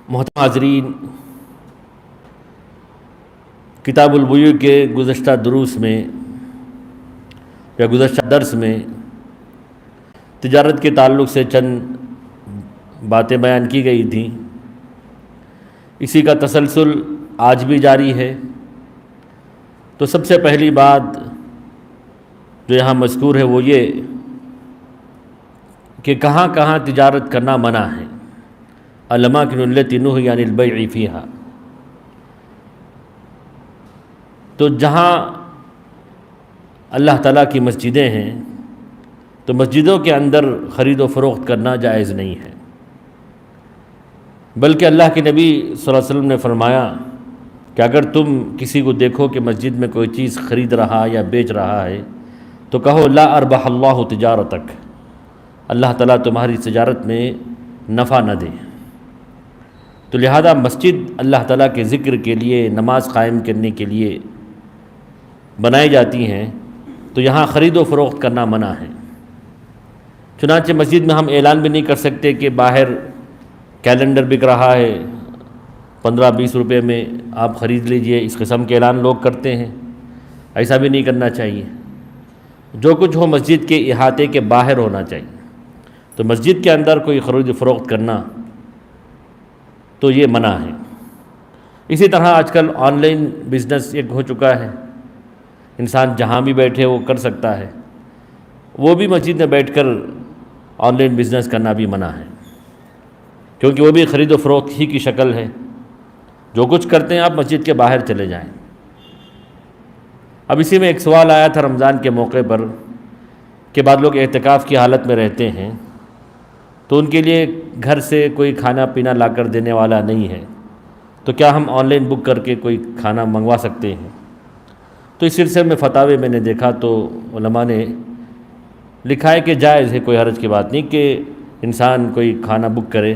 محترم حاضرین، کتاب البیوع کے گزشتہ دروس میں یا گزشتہ درس میں تجارت کے تعلق سے چند باتیں بیان کی گئی تھیں۔ اسی کا تسلسل آج بھی جاری ہے۔ تو سب سے پہلی بات جو یہاں مذکور ہے وہ یہ کہ کہاں کہاں تجارت کرنا منع ہے۔ الاماکن التی نہی عن البیع فیہا، تو جہاں اللہ تعالیٰ کی مسجدیں ہیں تو مسجدوں کے اندر خرید و فروخت کرنا جائز نہیں ہے، بلکہ اللہ کے نبی صلی اللہ علیہ وسلم نے فرمایا کہ اگر تم کسی کو دیکھو کہ مسجد میں کوئی چیز خرید رہا یا بیچ رہا ہے تو کہو لا اربح اللہ تجارتک، اللہ تعالیٰ تمہاری تجارت میں نفع نہ دے۔ تو لہذا مسجد اللہ تعالیٰ کے ذکر کے لیے، نماز قائم کرنے کے لیے بنائی جاتی ہیں، تو یہاں خرید و فروخت کرنا منع ہے۔ چنانچہ مسجد میں ہم اعلان بھی نہیں کر سکتے کہ باہر کیلنڈر بک رہا ہے 15-20 روپے میں، آپ خرید لیجئے، اس قسم کے اعلان لوگ کرتے ہیں۔ ایسا بھی نہیں کرنا چاہیے۔ جو کچھ ہو مسجد کے احاطے کے باہر ہونا چاہیے۔ تو مسجد کے اندر کوئی خرید و فروخت کرنا تو یہ منع ہے۔ اسی طرح آج کل آن لائن بزنس ایک ہو چکا ہے، انسان جہاں بھی بیٹھے وہ کر سکتا ہے، وہ بھی مسجد میں بیٹھ کر آن لائن بزنس کرنا بھی منع ہے، کیونکہ وہ بھی خرید و فروخت ہی کی شکل ہے۔ جو کچھ کرتے ہیں آپ مسجد کے باہر چلے جائیں۔ اب اسی میں ایک سوال آیا تھا رمضان کے موقع پر کہ بعض لوگ اعتکاف کی حالت میں رہتے ہیں تو ان کے لیے گھر سے کوئی کھانا پینا لا کر دینے والا نہیں ہے، تو کیا ہم آن لائن بک کر کے کوئی کھانا منگوا سکتے ہیں؟ تو اس سلسلے میں فتاوے میں نے دیکھا تو علماء نے لکھا ہے کہ جائز ہے، کوئی حرج کی بات نہیں کہ انسان کوئی کھانا بک کرے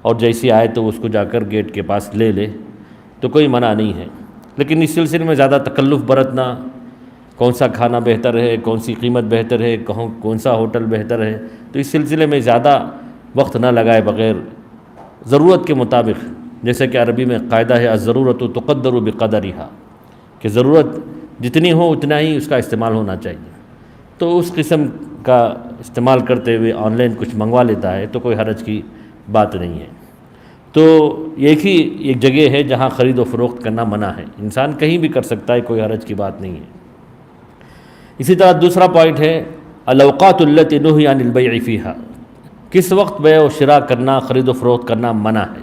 اور جیسی آئے تو اس کو جا کر گیٹ کے پاس لے لے، تو کوئی منع نہیں ہے۔ لیکن اس سلسلے میں زیادہ تکلف برتنا، کون سا کھانا بہتر ہے، کون سی قیمت بہتر ہے، کون سا ہوٹل بہتر ہے، تو اس سلسلے میں زیادہ وقت نہ لگائے بغیر ضرورت کے مطابق، جیسے کہ عربی میں قاعدہ ہے الضرورت تقدر بقدرها، کہ ضرورت جتنی ہو اتنا ہی اس کا استعمال ہونا چاہیے۔ تو اس قسم کا استعمال کرتے ہوئے آن لائن کچھ منگوا لیتا ہے تو کوئی حرج کی بات نہیں ہے۔ تو ایک جگہ ہے جہاں خرید و فروخت کرنا منع ہے، انسان کہیں بھی کر سکتا ہے، کوئی حرج کی بات نہیں ہے۔ اسی طرح دوسرا پوائنٹ ہے الاوقات التی نہی عن البیع فیہا، کس وقت بیع و شراء کرنا، خرید و فروخت کرنا منع ہے،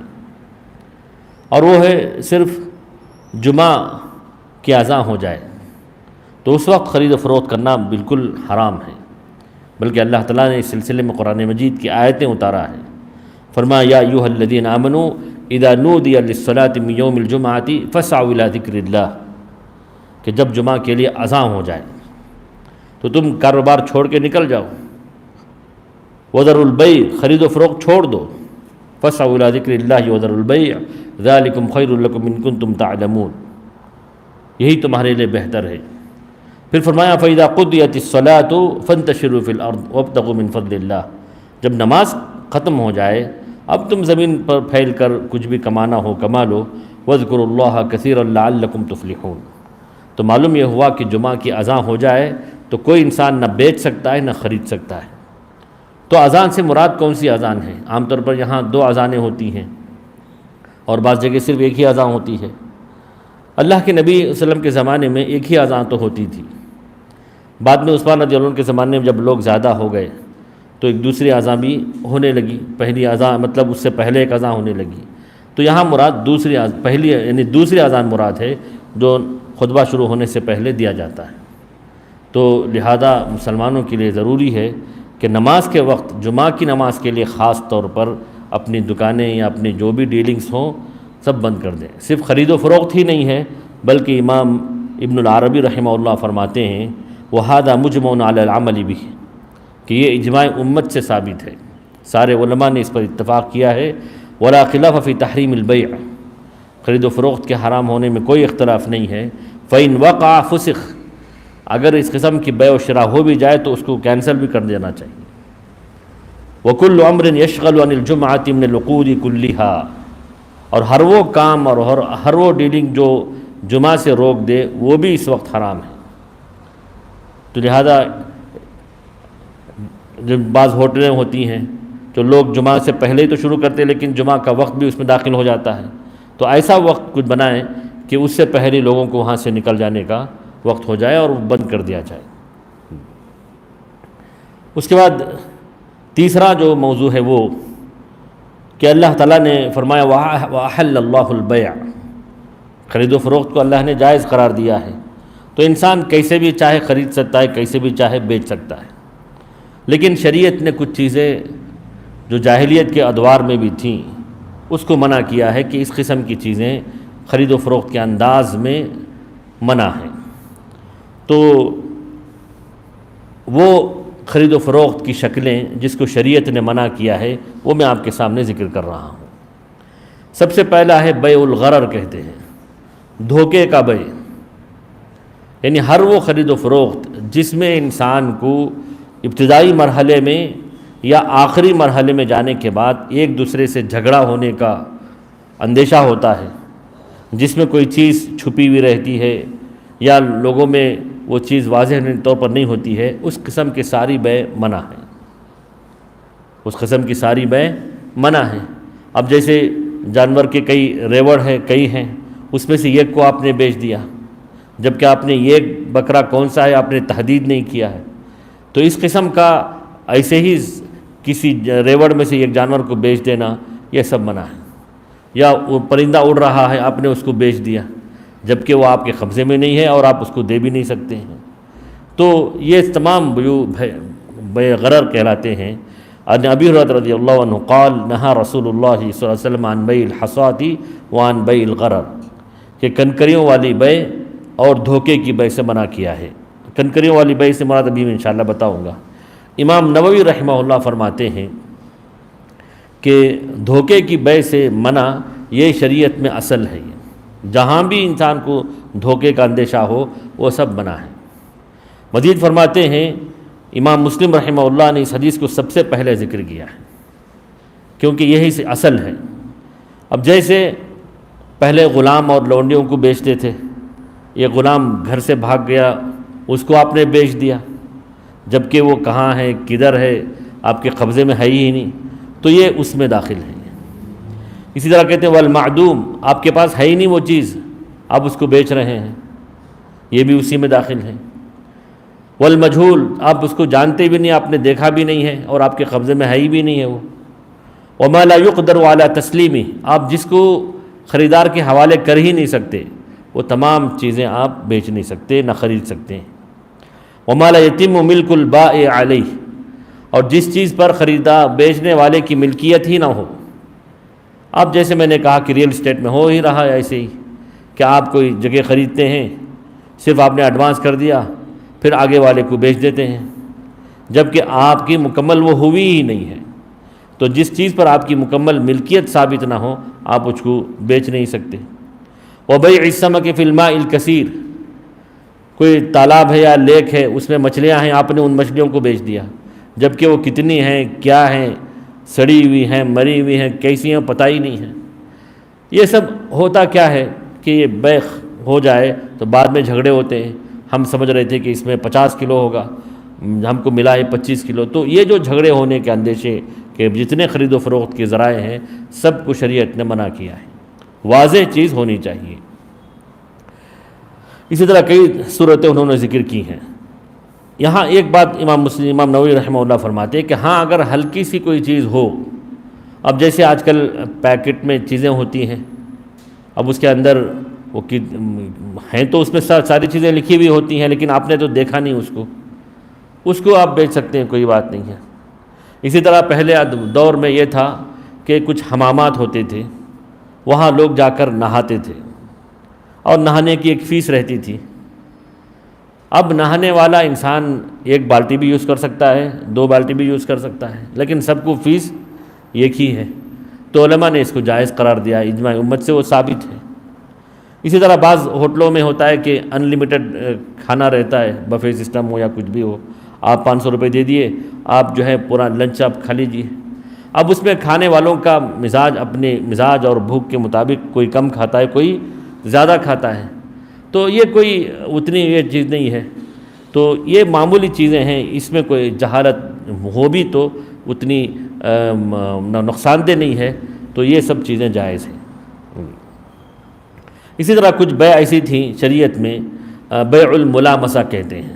اور وہ ہے صرف جمعہ کی اذان ہو جائے تو اس وقت خرید و فروخت کرنا بالکل حرام ہے، بلکہ اللہ تعالیٰ نے اس سلسلے میں قرآن مجید کی آیتیں اتارا ہے۔ فرمایا یا ایھا الذین آمنوا اذا نودی للصلاۃ من یوم الجمعۃ فاسعوا الی ذکر اللہ، کہ جب جمعہ کے لیے اذان ہو جائے تو تم کاروبار چھوڑ کے نکل جاؤ، وذروا البیع، خرید و فروخت چھوڑ دو، فاسعوا الی ذکر اللہ وذروا البیع ذلکم خیر لکم ان کنتم تعلمون، یہی تمہارے لیے بہتر ہے۔ پھر فرمایا فإذا قضیت الصلاۃ فانتشروا فی الارض وابتغوا من فضل اللہ، جب نماز ختم ہو جائے اب تم زمین پر پھیل کر کچھ بھی کمانا ہو کما لو، واذکروا اللہ کثیرا لعلکم تفلحون۔ تو معلوم یہ ہوا کہ جمعہ کی اذان ہو جائے تو کوئی انسان نہ بیچ سکتا ہے نہ خرید سکتا ہے۔ تو اذان سے مراد کون سی اذان ہے؟ عام طور پر یہاں 2 اذانیں ہوتی ہیں اور بعض جگہ صرف ایک ہی اذان ہوتی ہے۔ اللہ کے نبی صلی اللہ علیہ وسلم کے زمانے میں ایک ہی اذان تو ہوتی تھی، بعد میں عثمان رضی اللہ عنہ کے زمانے میں جب لوگ زیادہ ہو گئے تو ایک دوسری اذان بھی ہونے لگی، پہلی اذان مطلب اس سے پہلے ایک اذان ہونے لگی۔ تو یہاں مراد دوسری اذان مراد ہے جو خطبہ شروع ہونے سے پہلے دیا جاتا ہے۔ تو لہذا مسلمانوں کے لیے ضروری ہے کہ نماز کے وقت، جمعہ کی نماز کے لیے خاص طور پر اپنی دکانیں یا اپنی جو بھی ڈیلنگز ہوں سب بند کر دیں۔ صرف خرید و فروخت ہی نہیں ہے بلکہ امام ابن العربی رحمہ اللہ فرماتے ہیں وَهَذَا مُجْمَعٌ عَلَى الْعَمَلِ بِهِ، کہ یہ اجماع امت سے ثابت ہے، سارے علماء نے اس پر اتفاق کیا ہے۔ وَلَا خِلَافَ فِي تَحْرِيمِ الْبَيْعِ، خرید و فروخت کے حرام ہونے میں کوئی اختلاف نہیں ہے۔ فَإِنْ وَقَعَ فُسِخ، اگر اس قسم کی بیع و شراء ہو بھی جائے تو اس کو کینسل بھی کر دینا چاہیے۔ وَكُلُّ أَمْرٍ يَشْغَلُ عَنِ الْجُمْعَةِ مِنَ الْعُقُودِ كُلِّهَا، اور ہر وہ کام اور ہر وہ ڈیلنگ جو جمعہ سے روک دے وہ بھی اس وقت حرام ہے۔ تو لہذا جب بعض ہوٹلیں ہوتی ہیں تو لوگ جمعہ سے پہلے ہی تو شروع کرتے ہیں، لیکن جمعہ کا وقت بھی اس میں داخل ہو جاتا ہے، تو ایسا وقت کچھ بنائیں کہ اس سے پہلے لوگوں کو وہاں سے نکل جانے کا وقت ہو جائے اور بند کر دیا جائے۔ اس کے بعد تیسرا جو موضوع ہے وہ کہ اللہ تعالیٰ نے فرمایا وَأَحَلَّ اللَّهُ الْبَيْعَ، خرید و فروخت کو اللہ نے جائز قرار دیا ہے، تو انسان کیسے بھی چاہے خرید سکتا ہے، کیسے بھی چاہے بیچ سکتا ہے۔ لیکن شریعت نے کچھ چیزیں جو جاہلیت کے ادوار میں بھی تھیں اس کو منع کیا ہے کہ اس قسم کی چیزیں خرید و فروخت کے انداز میں منع ہیں۔ تو وہ خرید و فروخت کی شکلیں جس کو شریعت نے منع کیا ہے وہ میں آپ کے سامنے ذکر کر رہا ہوں۔ سب سے پہلا ہے بیع الغرر، کہتے ہیں دھوکے کا بیع، یعنی ہر وہ خرید و فروخت جس میں انسان کو ابتدائی مرحلے میں یا آخری مرحلے میں جانے کے بعد ایک دوسرے سے جھگڑا ہونے کا اندیشہ ہوتا ہے، جس میں کوئی چیز چھپی ہوئی رہتی ہے یا لوگوں میں وہ چیز واضح طور پر نہیں ہوتی ہے، اس قسم کی ساری بیع منع ہے، اس قسم کی ساری بیع منع ہے۔ اب جیسے جانور کے کئی ریوڑ ہیں، کئی ہیں، اس میں سے ایک کو آپ نے بیچ دیا، جبکہ آپ نے ایک بکرا کون سا ہے آپ نے تحدید نہیں کیا ہے، تو اس قسم کا ایسے ہی کسی ریوڑ میں سے ایک جانور کو بیچ دینا یہ سب منع ہے۔ یا وہ پرندہ اڑ رہا ہے آپ نے اس کو بیچ دیا جبکہ وہ آپ کے قبضے میں نہیں ہے اور آپ اس کو دے بھی نہیں سکتے ہیں، تو یہ تمام بیع غرر کہلاتے ہیں۔ عن ابی ہریرہ رضی اللہ عنہ قال نہا رسول اللہ صلی اللہ علیہ وسلم عن بیع الحصاة وعن بیع الغرر، کہ کنکریوں والی بیع اور دھوکے کی بیع سے منع کیا ہے۔ کنکریوں والی بیع سے مراد ابھی میں انشاءاللہ بتاؤں گا۔ امام نووی رحمہ اللہ فرماتے ہیں کہ دھوکے کی بیع سے منع یہ شریعت میں اصل ہے، جہاں بھی انسان کو دھوکے کا اندیشہ ہو وہ سب منع ہے۔ مزید فرماتے ہیں امام مسلم رحمہ اللہ نے اس حدیث کو سب سے پہلے ذکر کیا ہے کیونکہ یہی سے اصل ہے۔ اب جیسے پہلے غلام اور لونڈیوں کو بیچتے تھے، یہ غلام گھر سے بھاگ گیا اس کو آپ نے بیچ دیا جبکہ وہ کہاں ہے کدھر ہے آپ کے قبضے میں ہے ہی نہیں، تو یہ اس میں داخل ہے۔ اسی طرح کہتے ہیں والمعدوم، آپ کے پاس ہے ہی نہیں وہ چیز آپ اس کو بیچ رہے ہیں، یہ بھی اسی میں داخل ہے۔ والمجھول، آپ اس کو جانتے بھی نہیں، آپ نے دیکھا بھی نہیں ہے اور آپ کے قبضے میں ہے ہی بھی نہیں ہے وہ۔ وما لا يقدر على تسلیمہ، آپ جس کو خریدار کے حوالے کر ہی نہیں سکتے وہ تمام چیزیں آپ بیچ نہیں سکتے نہ خرید سکتے ہیں۔ وما لا يتم ملک البائع علیہ، اور جس چیز پر خریدار بیچنے والے کی ملکیت ہی نہ ہو۔ اب جیسے میں نے کہا کہ ریئل اسٹیٹ میں ہو ہی رہا ہے ایسے ہی کہ آپ کوئی جگہ خریدتے ہیں، صرف آپ نے ایڈوانس کر دیا پھر آگے والے کو بیچ دیتے ہیں جبکہ آپ کی مکمل وہ ہوئی ہی نہیں ہے۔ تو جس چیز پر آپ کی مکمل ملکیت ثابت نہ ہو آپ اس کو بیچ نہیں سکتے۔ وبیع السمک فی الماء الکثیر، کوئی تالاب ہے یا لیک ہے اس میں مچھلیاں ہیں، آپ نے ان مچھلیوں کو بیچ دیا جبکہ وہ کتنی ہیں، کیا ہیں، سڑی ہوئی ہیں، مری ہوئی ہیں، کیسی ہیں پتہ ہی نہیں ہے۔ یہ سب ہوتا کیا ہے کہ یہ بیع ہو جائے تو بعد میں جھگڑے ہوتے ہیں، ہم سمجھ رہے تھے کہ اس میں 50 کلو ہوگا، ہم کو ملا ہے 25 کلو، تو یہ جو جھگڑے ہونے کے اندیشے کہ جتنے خرید و فروخت کے ذرائع ہیں سب کو شریعت نے منع کیا ہے، واضح چیز ہونی چاہیے۔ اسی طرح کئی صورتیں انہوں نے ذکر کی ہیں۔ یہاں ایک بات امام نووی رحمہ اللہ فرماتے ہیں کہ ہاں اگر ہلکی سی کوئی چیز ہو، اب جیسے آج کل پیکٹ میں چیزیں ہوتی ہیں، اب اس کے اندر وہ ہیں تو اس میں ساری چیزیں لکھی ہوئی ہوتی ہیں لیکن آپ نے تو دیکھا نہیں اس کو آپ بیچ سکتے ہیں، کوئی بات نہیں ہے۔ اسی طرح پہلے دور میں یہ تھا کہ کچھ حمامات ہوتے تھے، وہاں لوگ جا کر نہاتے تھے اور نہانے کی ایک فیس رہتی تھی۔ اب نہانے والا انسان ایک بالٹی بھی یوز کر سکتا ہے، 2 بالٹی بھی یوز کر سکتا ہے، لیکن سب کو فیس ایک ہی ہے، تو علماء نے اس کو جائز قرار دیا، اجماع امت سے وہ ثابت ہے۔ اسی طرح بعض ہوٹلوں میں ہوتا ہے کہ ان لمیٹڈ کھانا رہتا ہے، بفے سسٹم ہو یا کچھ بھی ہو، آپ 500 روپے دے دیے، آپ جو ہے پورا لنچ آپ کھا لیجیے۔ اب اس میں کھانے والوں کا مزاج اپنے مزاج اور بھوک کے مطابق کوئی کم کھاتا ہے، کوئی زیادہ کھاتا ہے، تو یہ کوئی اتنی یہ چیز نہیں ہے. تو یہ معمولی چیزیں ہیں، اس میں کوئی جہالت ہو بھی تو اتنی نقصان دہ نہیں ہے، تو یہ سب چیزیں جائز ہیں. اسی طرح کچھ بیع ایسی تھیں شریعت میں، بیع الملامسہ کہتے ہیں.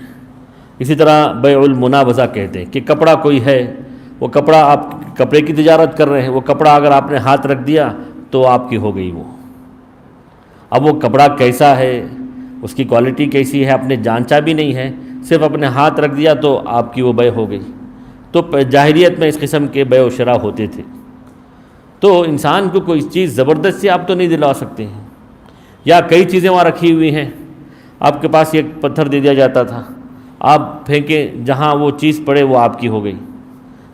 اسی طرح بیع المنابذہ کہتے ہیں کہ کپڑا کوئی ہے، وہ کپڑا آپ کپڑے کی تجارت کر رہے ہیں، وہ کپڑا اگر آپ نے ہاتھ رکھ دیا تو آپ کی ہو گئی وہ. اب وہ کپڑا کیسا ہے، اس کی کوالٹی کیسی ہے، آپ نے جانچا بھی نہیں ہے، صرف اپنے ہاتھ رکھ دیا تو آپ کی وہ بیع ہو گئی. تو جاہلیت میں اس قسم کے بیع و شراء ہوتے تھے. تو انسان کو کوئی چیز زبردستی آپ تو نہیں دلا سکتے ہیں، یا کئی چیزیں وہاں رکھی ہوئی ہیں، آپ کے پاس ایک پتھر دے دیا جاتا تھا، آپ پھینکیں جہاں وہ چیز پڑے وہ آپ کی ہو گئی.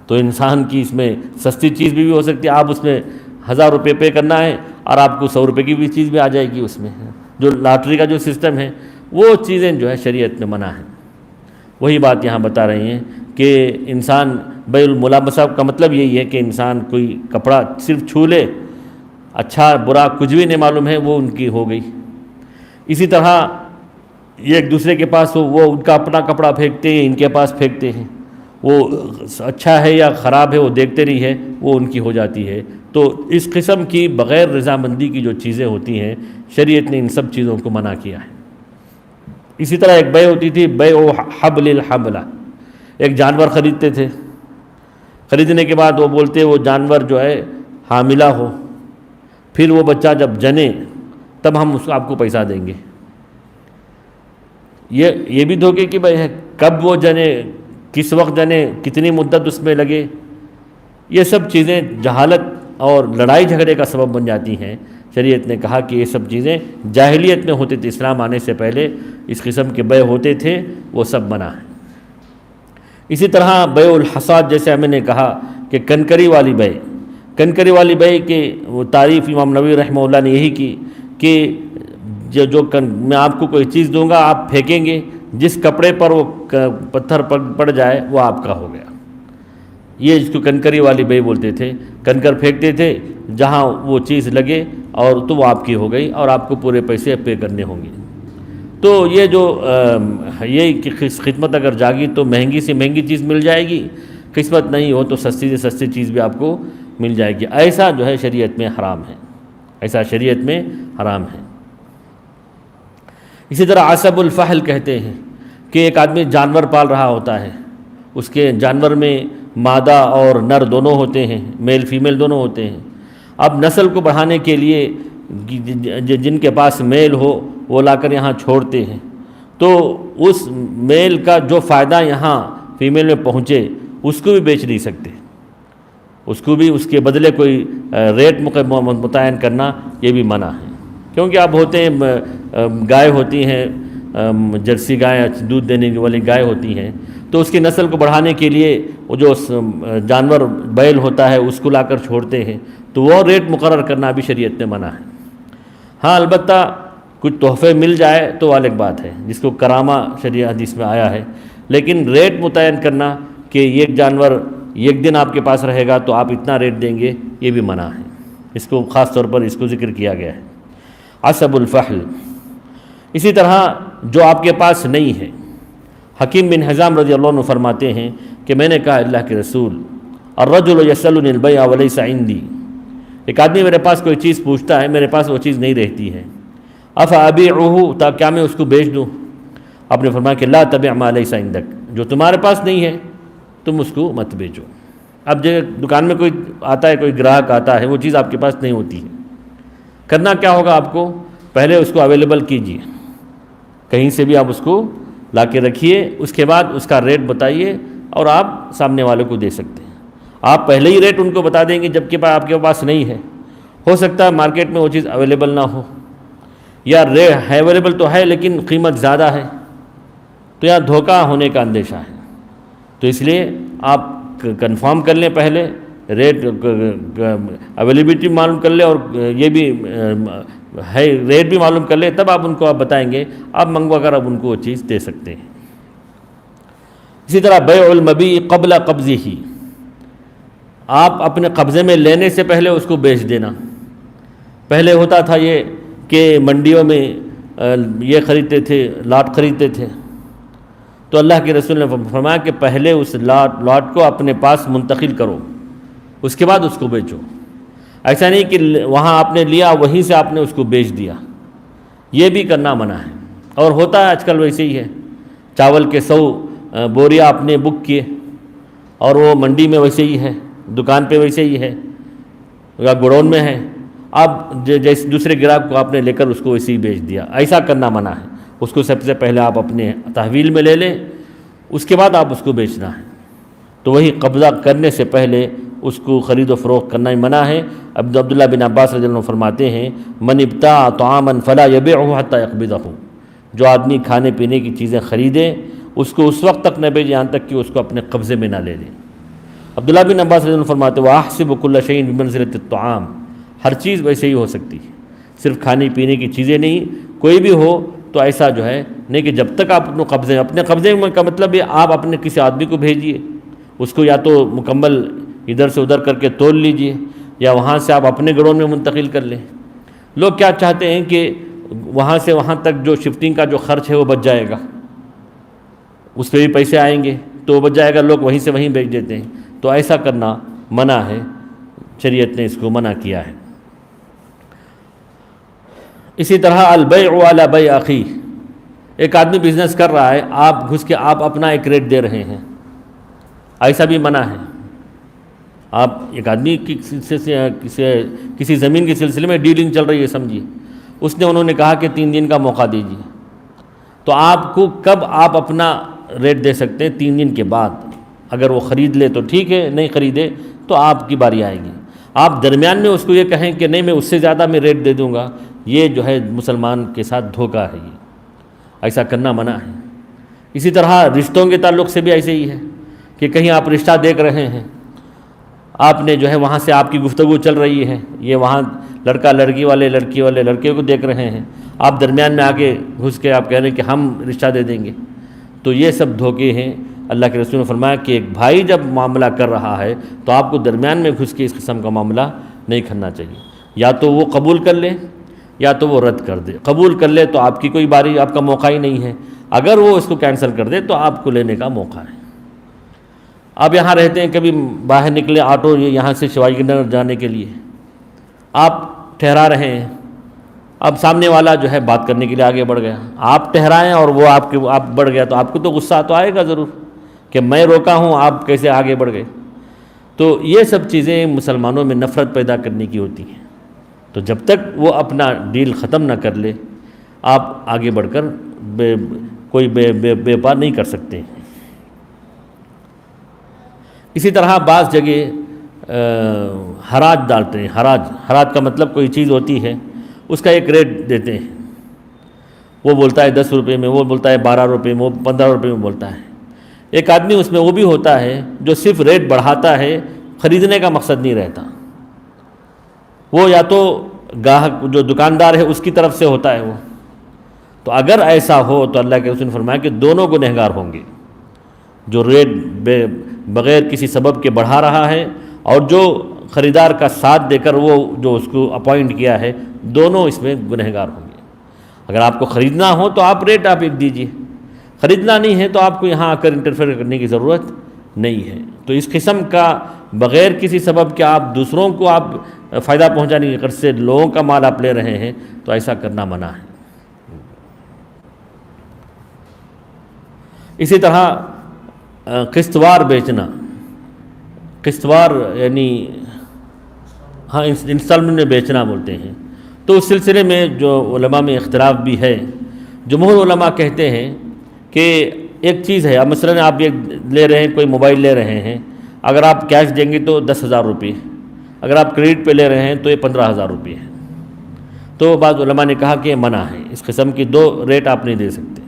تو انسان کی اس میں سستی چیز بھی ہو سکتی ہے، آپ اس میں 1000 روپے پے کرنا ہے اور آپ کو 100 روپے کی بھی چیز بھی آ جائے گی. اس میں جو لاٹری کا جو سسٹم ہے وہ چیزیں جو ہے شریعت میں منع ہیں. وہی بات یہاں بتا رہے ہیں کہ انسان بیع الملامسہ کا مطلب یہی ہے کہ انسان کوئی کپڑا صرف چھو لے، اچھا برا کچھ بھی نہیں معلوم ہے، وہ ان کی ہو گئی. اسی طرح یہ ایک دوسرے کے پاس وہ ان کا اپنا کپڑا پھینکتے ہیں، ان کے پاس پھینکتے ہیں، وہ اچھا ہے یا خراب ہے وہ دیکھتے نہیں ہے، وہ ان کی ہو جاتی ہے. تو اس قسم کی بغیر رضامندی کی جو چیزیں ہوتی ہیں شریعت نے ان سب چیزوں کو منع کیا ہے. اسی طرح ایک بیع ہوتی تھی بیع حبل الحبلہ. ایک جانور خریدتے تھے، خریدنے کے بعد وہ بولتے وہ جانور جو ہے حاملہ ہو، پھر وہ بچہ جب جنے تب ہم اس کو آپ کو پیسہ دیں گے. یہ بھی دھوکے کی بات ہے، کب وہ جنے، کس وقت جنے، کتنی مدت اس میں لگے، یہ سب چیزیں جہالت اور لڑائی جھگڑے کا سبب بن جاتی ہیں. شریعت نے کہا کہ یہ سب چیزیں جاہلیت میں ہوتے تھے، اسلام آنے سے پہلے اس قسم کے بیع ہوتے تھے، وہ سب منع ہیں. اسی طرح بیع الحصاد، جیسے ہم نے کہا کہ کنکری والی بیع، کنکری والی بیع کی وہ تعریف امام نووی رحمہ اللہ نے یہی کی کہ میں آپ کو کوئی چیز دوں گا، آپ پھینکیں گے، جس کپڑے پر وہ پتھر پڑ جائے وہ آپ کا ہو گیا. یہ اس کو کنکری والی بیع بولتے تھے. کنکر پھینکتے تھے، جہاں وہ چیز لگے اور تو وہ آپ کی ہو گئی اور آپ کو پورے پیسے پے کرنے ہوں گے. تو یہ جو یہ خدمت اگر جاگی تو مہنگی سے مہنگی چیز مل جائے گی، قسمت نہیں ہو تو سستی سے سستی چیز بھی آپ کو مل جائے گی. ایسا جو ہے شریعت میں حرام ہے، ایسا شریعت میں حرام ہے. اسی طرح عصب الفحل کہتے ہیں کہ ایک آدمی جانور پال رہا ہوتا ہے، اس کے جانور میں مادہ اور نر دونوں ہوتے ہیں، میل فیمیل دونوں ہوتے ہیں. اب نسل کو بڑھانے کے لیے جن کے پاس میل ہو وہ لا کر یہاں چھوڑتے ہیں، تو اس میل کا جو فائدہ یہاں فیمیل میں پہنچے اس کو بھی بیچ نہیں سکتے، اس کو بھی اس کے بدلے کوئی ریٹ متعین کرنا یہ بھی منع ہے. کیونکہ اب ہوتے ہیں گائے ہوتی ہیں، جرسی گائے، دودھ دینے والی گائے ہوتی ہیں، تو اس کی نسل کو بڑھانے کے لیے وہ جو جانور بیل ہوتا ہے اس کو لا کر چھوڑتے ہیں، تو وہ ریٹ مقرر کرنا بھی شریعت میں منع ہے. ہاں البتہ کچھ تحفے مل جائے تو الگ بات ہے، جس کو کرامہ شریعہ حدیث میں آیا ہے، لیکن ریٹ متعین کرنا کہ ایک جانور ایک دن آپ کے پاس رہے گا تو آپ اتنا ریٹ دیں گے، یہ بھی منع ہے. اس کو خاص طور پر اس کو ذکر کیا گیا ہے، عصب الفحل. اسی طرح جو آپ کے پاس نہیں ہے، حکیم بن حزام رضی اللہ عنہ فرماتے ہیں کہ میں نے کہا اللہ کے رسول، الرجل یسألنی البیع ولیس عندی، ایک آدمی میرے پاس کوئی چیز پوچھتا ہے، میرے پاس وہ چیز نہیں رہتی ہے، افابیعہ، تا کیا میں اس کو بیچ دوں؟ آپ نے فرمایا کہ لا تبع ما لیس عندک، جو تمہارے پاس نہیں ہے تم اس کو مت بیچو. اب جو دکان میں کوئی آتا ہے، کوئی گراہک آتا ہے، وہ چیز آپ کے پاس نہیں ہوتی ہے، کرنا کیا ہوگا آپ کو؟ پہلے اس کو اویلیبل کیجئے، کہیں سے بھی آپ اس کو لا کے رکھیے، اس کے بعد اس کا ریٹ بتائیے اور آپ سامنے والوں کو دے سکتے ہیں. آپ پہلے ہی ریٹ ان کو بتا دیں گے جبکہ آپ کے پاس نہیں ہے، ہو سکتا ہے مارکیٹ میں وہ چیز اویلیبل نہ ہو، یا ہے اویلیبل تو ہے لیکن قیمت زیادہ ہے، تو یہاں دھوکہ ہونے کا اندیشہ ہے. تو اس لیے آپ کنفرم کر لیں، پہلے ریٹ اویلیبلٹی معلوم کر لیں اور یہ بھی ہے ریٹ بھی معلوم کر لیں، تب آپ ان کو آپ بتائیں گے، آپ منگوا کر آپ ان کو وہ چیز دے سکتے ہیں. اسی طرح بیع المبیع قبل قبضہ، آپ اپنے قبضے میں لینے سے پہلے اس کو بیچ دینا۔ پہلے ہوتا تھا یہ کہ منڈیوں میں یہ خریدتے تھے، لاٹ خریدتے تھے، تو اللہ کے رسول نے فرمایا کہ پہلے اس لاٹ کو اپنے پاس منتقل کرو، اس کے بعد اس کو بیچو۔ ایسا نہیں کہ وہاں آپ نے لیا وہیں سے آپ نے اس کو بیچ دیا، یہ بھی کرنا منع ہے۔ اور ہوتا ہے آج کل ویسے ہی ہے، چاول کے 100 بوریاں آپ نے بک کیے اور وہ منڈی میں ویسے ہی ہے، دکان پہ ویسے ہی ہے یا گوڈاؤن میں ہے، آپ جیسے دوسرے گراہک کو آپ نے لے کر اس کو ویسے ہی بیچ دیا، ایسا کرنا منع ہے۔ اس کو سب سے پہلے آپ اپنے تحویل میں لے لیں، اس کے بعد آپ اس کو بیچنا ہے۔ تو وہی قبضہ کرنے سے پہلے اس کو خرید و فروخت کرنا ہی منع ہے۔ عبداللہ بن عباس رضی اللہ عنہ فرماتے ہیں من ابتاع طعاما فلا یبیعہ حتی یقبضہ، جو آدمی کھانے پینے کی چیزیں خریدے اس کو اس وقت تک نہ بیچے یہاں تک کہ اس کو اپنے قبضے میں نہ لے لے۔ عبداللہ بن عباس رضی اللہ عنہ فرماتے ہیں وَأَحْسِبُ كُلَّ شَيْءٍ بِمَنزِلَةِ الطَّعَامِ، ہر چیز ویسے ہی ہو سکتی ہے، صرف کھانے پینے کی چیزیں نہیں، کوئی بھی ہو تو ایسا جو ہے نہیں کہ جب تک آپ اپنے قبضے میں کا مطلب یہ آپ اپنے کسی آدمی کو بھیجیے، اس کو یا تو مکمل ادھر سے ادھر کر کے تول لیجئے یا وہاں سے آپ اپنے گڑوں میں منتقل کر لیں۔ لوگ کیا چاہتے ہیں کہ وہاں سے وہاں تک جو شفٹنگ کا جو خرچ ہے وہ بچ جائے گا، اس پہ بھی پیسے آئیں گے تو وہ بچ جائے گا، لوگ وہیں سے وہیں بیچ دیتے ہیں، تو ایسا کرنا منع ہے، شریعت نے اس کو منع کیا ہے۔ اسی طرح البیع علی بیع اخیہ، ایک آدمی بزنس کر رہا ہے، آپ گھس کے آپ اپنا ایک ریٹ دے رہے ہیں، ایسا بھی منع ہے۔ آپ ایک آدمی کسی زمین کے سلسلے میں ڈیلنگ چل رہی ہے سمجھیے، انہوں نے کہا کہ 3 دن کا موقع دیجیے، تو آپ کو کب آپ اپنا ریٹ دے سکتے ہیں؟ 3 دن کے بعد۔ اگر وہ خرید لے تو ٹھیک ہے، نہیں خریدے تو آپ کی باری آئے گی۔ آپ درمیان میں اس کو یہ کہیں کہ نہیں میں اس سے زیادہ میں ریٹ دے دوں گا، یہ جو ہے مسلمان کے ساتھ دھوکہ ہے، یہ ایسا کرنا منع ہے۔ اسی طرح رشتوں کے تعلق سے بھی ایسے ہی ہے کہ کہیں آپ رشتہ دیکھ رہے ہیں، آپ نے جو ہے وہاں سے آپ کی گفتگو چل رہی ہے، یہ وہاں لڑکا لڑکی والے لڑکی والے لڑکے کو دیکھ رہے ہیں، آپ درمیان میں آگے گھس کے آپ کہہ رہے ہیں کہ ہم رشتہ دے دیں گے، تو یہ سب دھوکے ہیں۔ اللہ کے رسول نے فرمایا کہ ایک بھائی جب معاملہ کر رہا ہے تو آپ کو درمیان میں گھس کے اس قسم کا معاملہ نہیں کرنا چاہیے، یا تو وہ قبول کر لے یا تو وہ رد کر دے۔ قبول کر لے تو آپ کی کوئی باری، آپ کا موقع ہی نہیں ہے، اگر وہ اس کو کینسل کر دے تو آپ کو لینے کا موقع ہے۔ آپ یہاں رہتے ہیں، کبھی باہر نکلے آٹو یہاں سے شوائی نگر جانے کے لیے، آپ ٹھہرا رہے ہیں، اب سامنے والا جو ہے بات کرنے کے لیے آگے بڑھ گیا، آپ ٹھہرائیں اور وہ آپ بڑھ گیا تو آپ کو تو غصہ تو آئے گا ضرور کہ میں روکا ہوں، آپ کیسے آگے بڑھ گئے۔ تو یہ سب چیزیں مسلمانوں میں نفرت پیدا کرنے کی ہوتی ہیں، تو جب تک وہ اپنا ڈیل ختم نہ کر لے آپ آگے بڑھ کر کوئی بیپار نہیں کر سکتے۔ اسی طرح بعض جگہ حراج ڈالتے ہیں، حراج کا مطلب کوئی چیز ہوتی ہے اس کا ایک ریٹ دیتے ہیں، وہ بولتا ہے 10 روپے میں، وہ بولتا ہے 12 روپے میں، وہ 15 روپے میں بولتا ہے۔ ایک آدمی اس میں وہ بھی ہوتا ہے جو صرف ریٹ بڑھاتا ہے، خریدنے کا مقصد نہیں رہتا، وہ یا تو گاہک جو دکاندار ہے اس کی طرف سے ہوتا ہے وہ، تو اگر ایسا ہو تو اللہ کے رسول نے فرمایا کہ دونوں گنہگار ہوں گے، جو ریٹ بغیر کسی سبب کے بڑھا رہا ہے اور جو خریدار کا ساتھ دے کر وہ جو اس کو اپوائنٹ کیا ہے، دونوں اس میں گنہگار ہوں گے۔ اگر آپ کو خریدنا ہو تو آپ ریٹ ایک دیجیے، خریدنا نہیں ہے تو آپ کو یہاں آ کر انٹرفیئر کرنے کی ضرورت نہیں ہے۔ تو اس قسم کا بغیر کسی سبب کے آپ دوسروں کو آپ فائدہ پہنچانے کی غرض سے لوگوں کا مال آپ لے رہے ہیں تو ایسا کرنا منع ہے۔ اسی طرح قسطوار بیچنا، قسطوار یعنی انسٹالمنٹ میں بیچنا بولتے ہیں، تو اس سلسلے میں جو علماء میں اختلاف بھی ہے۔ جمہور علماء کہتے ہیں کہ ایک چیز ہے، اب مثلاً آپ یہ لے رہے ہیں، کوئی موبائل لے رہے ہیں، اگر آپ کیش دیں گے تو 10,000 روپے، اگر آپ کریڈٹ پہ لے رہے ہیں تو یہ 15,000 روپے ہے۔ تو بعض علماء نے کہا کہ یہ منع ہے، اس قسم کی 2 ریٹ آپ نہیں دے سکتے۔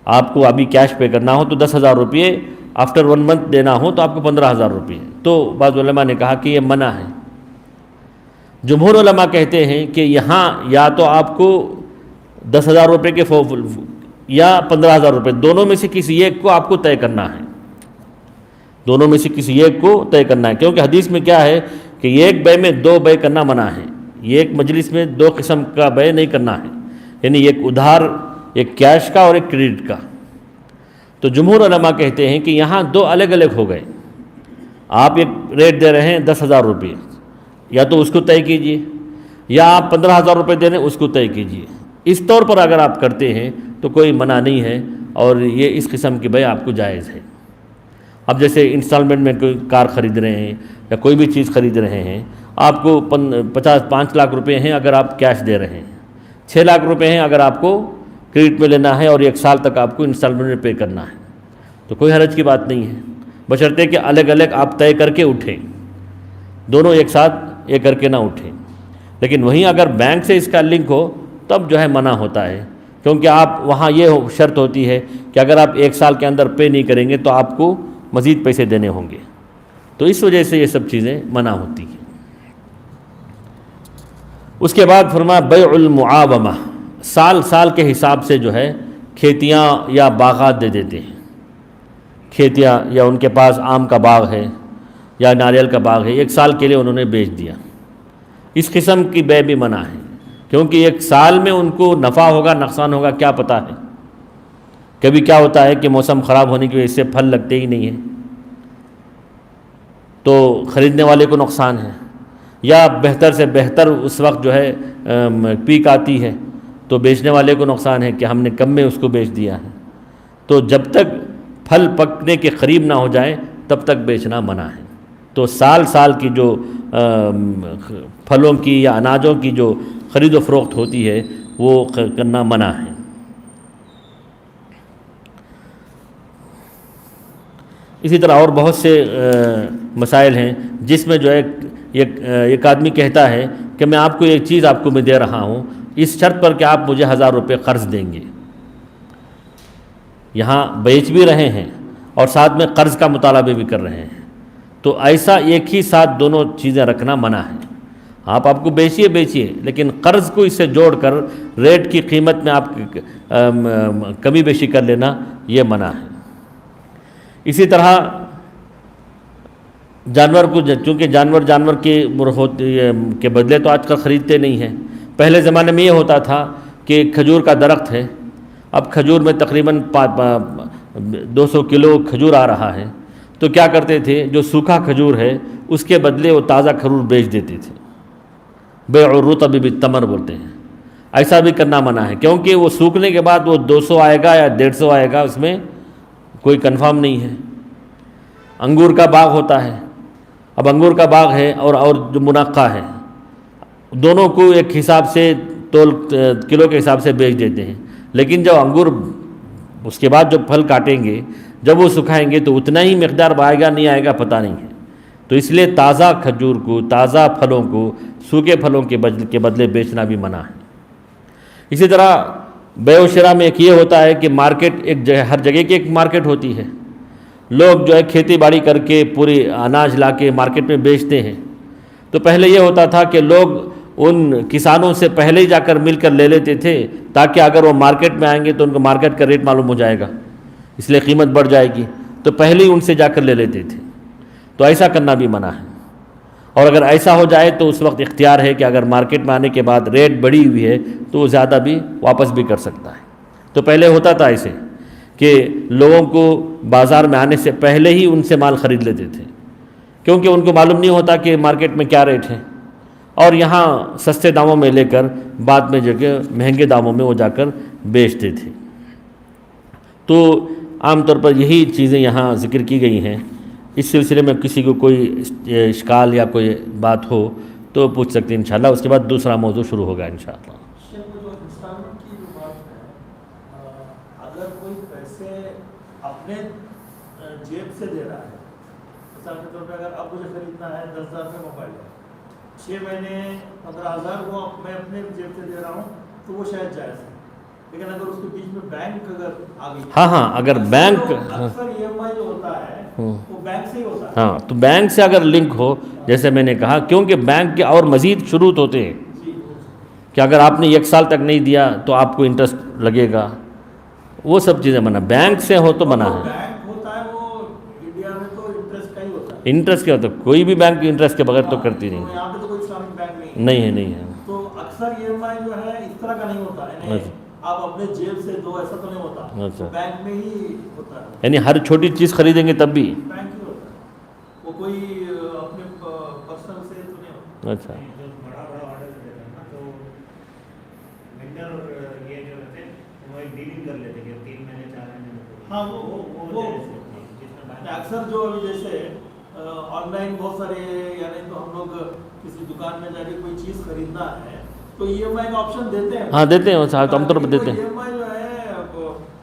آپ کو ابھی کیش پے کرنا ہو تو 10,000 روپے، آفٹر 1 منتھ دینا ہو تو آپ کو 15,000 روپے۔ تو بعض علماء نے کہا کہ یہ منع ہے۔ جمہور علماء کہتے ہیں کہ یہاں یا تو آپ کو 10,000 روپے کے یا 15,000 روپے، دونوں میں سے کسی ایک کو آپ کو طے کرنا ہے۔ دونوں میں سے کسی ایک کو طے کرنا ہے، کیونکہ حدیث میں کیا ہے کہ ایک بے میں دو بے کرنا منع ہے، ایک مجلس میں دو قسم کا بے نہیں کرنا ہے، یعنی ایک ادھار، ایک کیش کا اور ایک کریڈٹ کا۔ تو جمہور علماء کہتے ہیں کہ یہاں دو الگ الگ ہو گئے، آپ ایک ریٹ دے رہے ہیں 10,000 روپے، یا تو اس کو طے کیجئے، یا آپ 15,000 روپے دے رہے ہیں اس کو طے کیجئے۔ اس طور پر اگر آپ کرتے ہیں تو کوئی منع نہیں ہے، اور یہ اس قسم کی بے آپ کو جائز ہے۔ اب جیسے انسٹالمنٹ میں کوئی کار خرید رہے ہیں یا کوئی بھی چیز خرید رہے ہیں، آپ کو 5 لاکھ روپے ہیں اگر آپ کیش دے رہے ہیں، 6 لاکھ روپے ہیں اگر آپ کو کریڈٹ میں لینا ہے، اور 1 سال تک آپ کو انسٹالمنٹ میں پے کرنا ہے، تو کوئی حرج کی بات نہیں ہے، بشرطے کہ الگ الگ آپ طے کر کے اٹھیں، دونوں ایک ساتھ یہ کر کے نہ اٹھیں۔ لیکن وہیں اگر بینک سے اس کا لنک ہو تب جو ہے منع ہوتا ہے، کیونکہ آپ وہاں یہ شرط ہوتی ہے کہ اگر آپ 1 سال کے اندر پے نہیں کریں گے تو آپ کو مزید پیسے دینے ہوں گے، تو اس وجہ سے یہ سب چیزیں منع ہوتی ہیں۔ اس کے بعد فرمایا بیع المعاومہ، سال سال کے حساب سے جو ہے کھیتیاں یا باغات دے دیتے ہیں، کھیتیاں یا ان کے پاس آم کا باغ ہے یا ناریل کا باغ ہے، 1 سال کے لیے انہوں نے بیچ دیا، اس قسم کی بے بھی منع ہے، کیونکہ 1 سال میں ان کو نفع ہوگا نقصان ہوگا کیا پتہ ہے، کبھی کیا ہوتا ہے کہ موسم خراب ہونے کی وجہ سے پھل لگتے ہی نہیں ہیں تو خریدنے والے کو نقصان ہے، یا بہتر سے بہتر اس وقت جو ہے پیک آتی ہے تو بیچنے والے کو نقصان ہے کہ ہم نے کم میں اس کو بیچ دیا ہے۔ تو جب تک پھل پکنے کے قریب نہ ہو جائے تب تک بیچنا منع ہے۔ تو سال سال کی جو پھلوں کی یا اناجوں کی جو خرید و فروخت ہوتی ہے وہ کرنا منع ہے۔ اسی طرح اور بہت سے مسائل ہیں جس میں جو ہے ایک آدمی کہتا ہے کہ میں آپ کو ایک چیز آپ کو میں دے رہا ہوں اس شرط پر کہ آپ مجھے 1,000 روپے قرض دیں گے، یہاں بیچ بھی رہے ہیں اور ساتھ میں قرض کا مطالبہ بھی کر رہے ہیں، تو ایسا ایک ہی ساتھ دونوں چیزیں رکھنا منع ہے۔ آپ کو بیچیے لیکن قرض کو اس سے جوڑ کر ریٹ کی قیمت میں آپ کمی بیشی کر لینا یہ منع ہے۔ اسی طرح جانور کو، چونکہ جانور کے بدلے تو آج کل خریدتے نہیں ہیں، پہلے زمانے میں یہ ہوتا تھا کہ کھجور کا درخت ہے، اب کھجور میں تقریباً 200 کلو کھجور آ رہا ہے، تو کیا کرتے تھے جو سوکھا کھجور ہے اس کے بدلے وہ تازہ کھجور بیچ دیتے تھے، بیع الرطب بالتمر بولتے ہیں۔ ایسا بھی کرنا منع ہے، کیونکہ وہ سوکھنے کے بعد وہ 200 آئے گا یا 150 آئے گا، اس میں کوئی کنفرم نہیں ہے۔ انگور کا باغ ہوتا ہے، اب انگور کا باغ ہے اور جو منقع ہے، دونوں کو ایک حساب سے کلو کے حساب سے بیچ دیتے ہیں، لیکن جب انگور اس کے بعد جو پھل کاٹیں گے جب وہ سکھائیں گے تو اتنا ہی مقدار آئے گا نہیں آئے گا پتہ نہیں ہے، تو اس لیے تازہ کھجور کو، تازہ پھلوں کو سوکھے پھلوں کے بدلے بیچنا بھی منع ہے۔ اسی طرح بیع و شراء میں ایک یہ ہوتا ہے کہ مارکیٹ ہر جگہ کی ایک مارکیٹ ہوتی ہے، لوگ جو ہے کھیتی باڑی کر کے پوری اناج لا کے مارکیٹ میں بیچتے ہیں، تو پہلے یہ ہوتا تھا کہ لوگ ان کسانوں سے پہلے ہی جا کر مل کر لے لیتے تھے تاکہ اگر وہ مارکیٹ میں آئیں گے تو ان کو مارکیٹ کا ریٹ معلوم ہو جائے گا، اس لیے قیمت بڑھ جائے گی، تو پہلے ہی ان سے جا کر لے لیتے تھے، تو ایسا کرنا بھی منع ہے۔ اور اگر ایسا ہو جائے تو اس وقت اختیار ہے کہ اگر مارکیٹ میں آنے کے بعد ریٹ بڑھی ہوئی ہے تو وہ زیادہ بھی واپس بھی کر سکتا ہے۔ تو پہلے ہوتا تھا ایسے کہ لوگوں کو بازار میں آنے سے پہلے ہی ان سے مال خرید لیتے تھے، کیونکہ ان کو معلوم نہیں ہوتا کہ مارکیٹ میں کیا ریٹ ہے، اور یہاں سستے داموں میں لے کر بعد میں جو کہ مہنگے داموں میں وہ جا کر بیچتے تھے۔ تو عام طور پر یہی چیزیں یہاں ذکر کی گئی ہیں۔ اس سلسلے میں کسی کو کوئی اشکال یا کوئی بات ہو تو پوچھ سکتے ہیں انشاءاللہ، اس کے بعد دوسرا موضوع شروع ہوگا انشاءاللہ۔ اگر کوئی پیسے اپنے جیب سے دے رہا ہے، مثال کے طور پہ اگر اب مجھے خریدنا ہے 10,000 کا موبائل ہے، 6 مہینے 15,000 وہ میں اپنے جیب سے دے رہا ہوں تو وہ شاید جائز ہے، لیکن اگر اس کے بیچ میں بینک اگر آ گئی، ہاں اگر بینک اکثر ای ایم آئی جو ہوتا ہے وہ بینک سے ہی ہوتا ہے، ہاں تو بینک سے اگر لنک ہو، جیسے میں نے کہا، کیونکہ بینک کے اور مزید شروط ہوتے ہیں کہ اگر آپ نے 1 سال تک نہیں دیا تو آپ کو انٹرسٹ لگے گا، وہ سب چیزیں منع، بینک سے ہو تو منع ہے۔ بینک ہوتا ہے وہ انڈیا میں تو انٹرسٹ ہوتا ہے. انٹرسٹ کیا ہوتا ہے؟ کوئی بھی بینک انٹرسٹ کے بغیر تو کرتی تو نہیں. یہاں پہ تو کوئی اسلامک بینک نہیں ہے. نہیں ہے، نہیں ہے. تو اکثر ای ایم آئی جو ہے اس طرح کا نہیں ہوتا ہے، یعنی آپ اپنے جیب سے دو ایسا تو نہیں ہوتا، اچھا. بینک میں ہی ہوتا ہے. یعنی ہر چھوٹی چیز خریدیں گے تب بھی؟ بینک ہی ہوتا ہے، وہ کوئی اپنے پرسنل سے تو نہیں ہوتا. اچھا. جو بڑا آرڈر دیتے ہیں نا تو وینڈر اور یہ جو رہتے ہیں وہ ایک ڈیلنگ کر لیتے کہ 3 مہینے 4 مہینے. ہاں وہ اکثر جو ابھی جیسے آن لائن بہت سارے، یعنی تو ہم لوگ کسی دکان میں جا کے کوئی چیز خریدنا ہے تو ای ایم آئی کا آپشن دیتے ہیں. ہاں دیتے ہیں، عام طور پر دیتے ہیں. ای ایم آئی جو ہے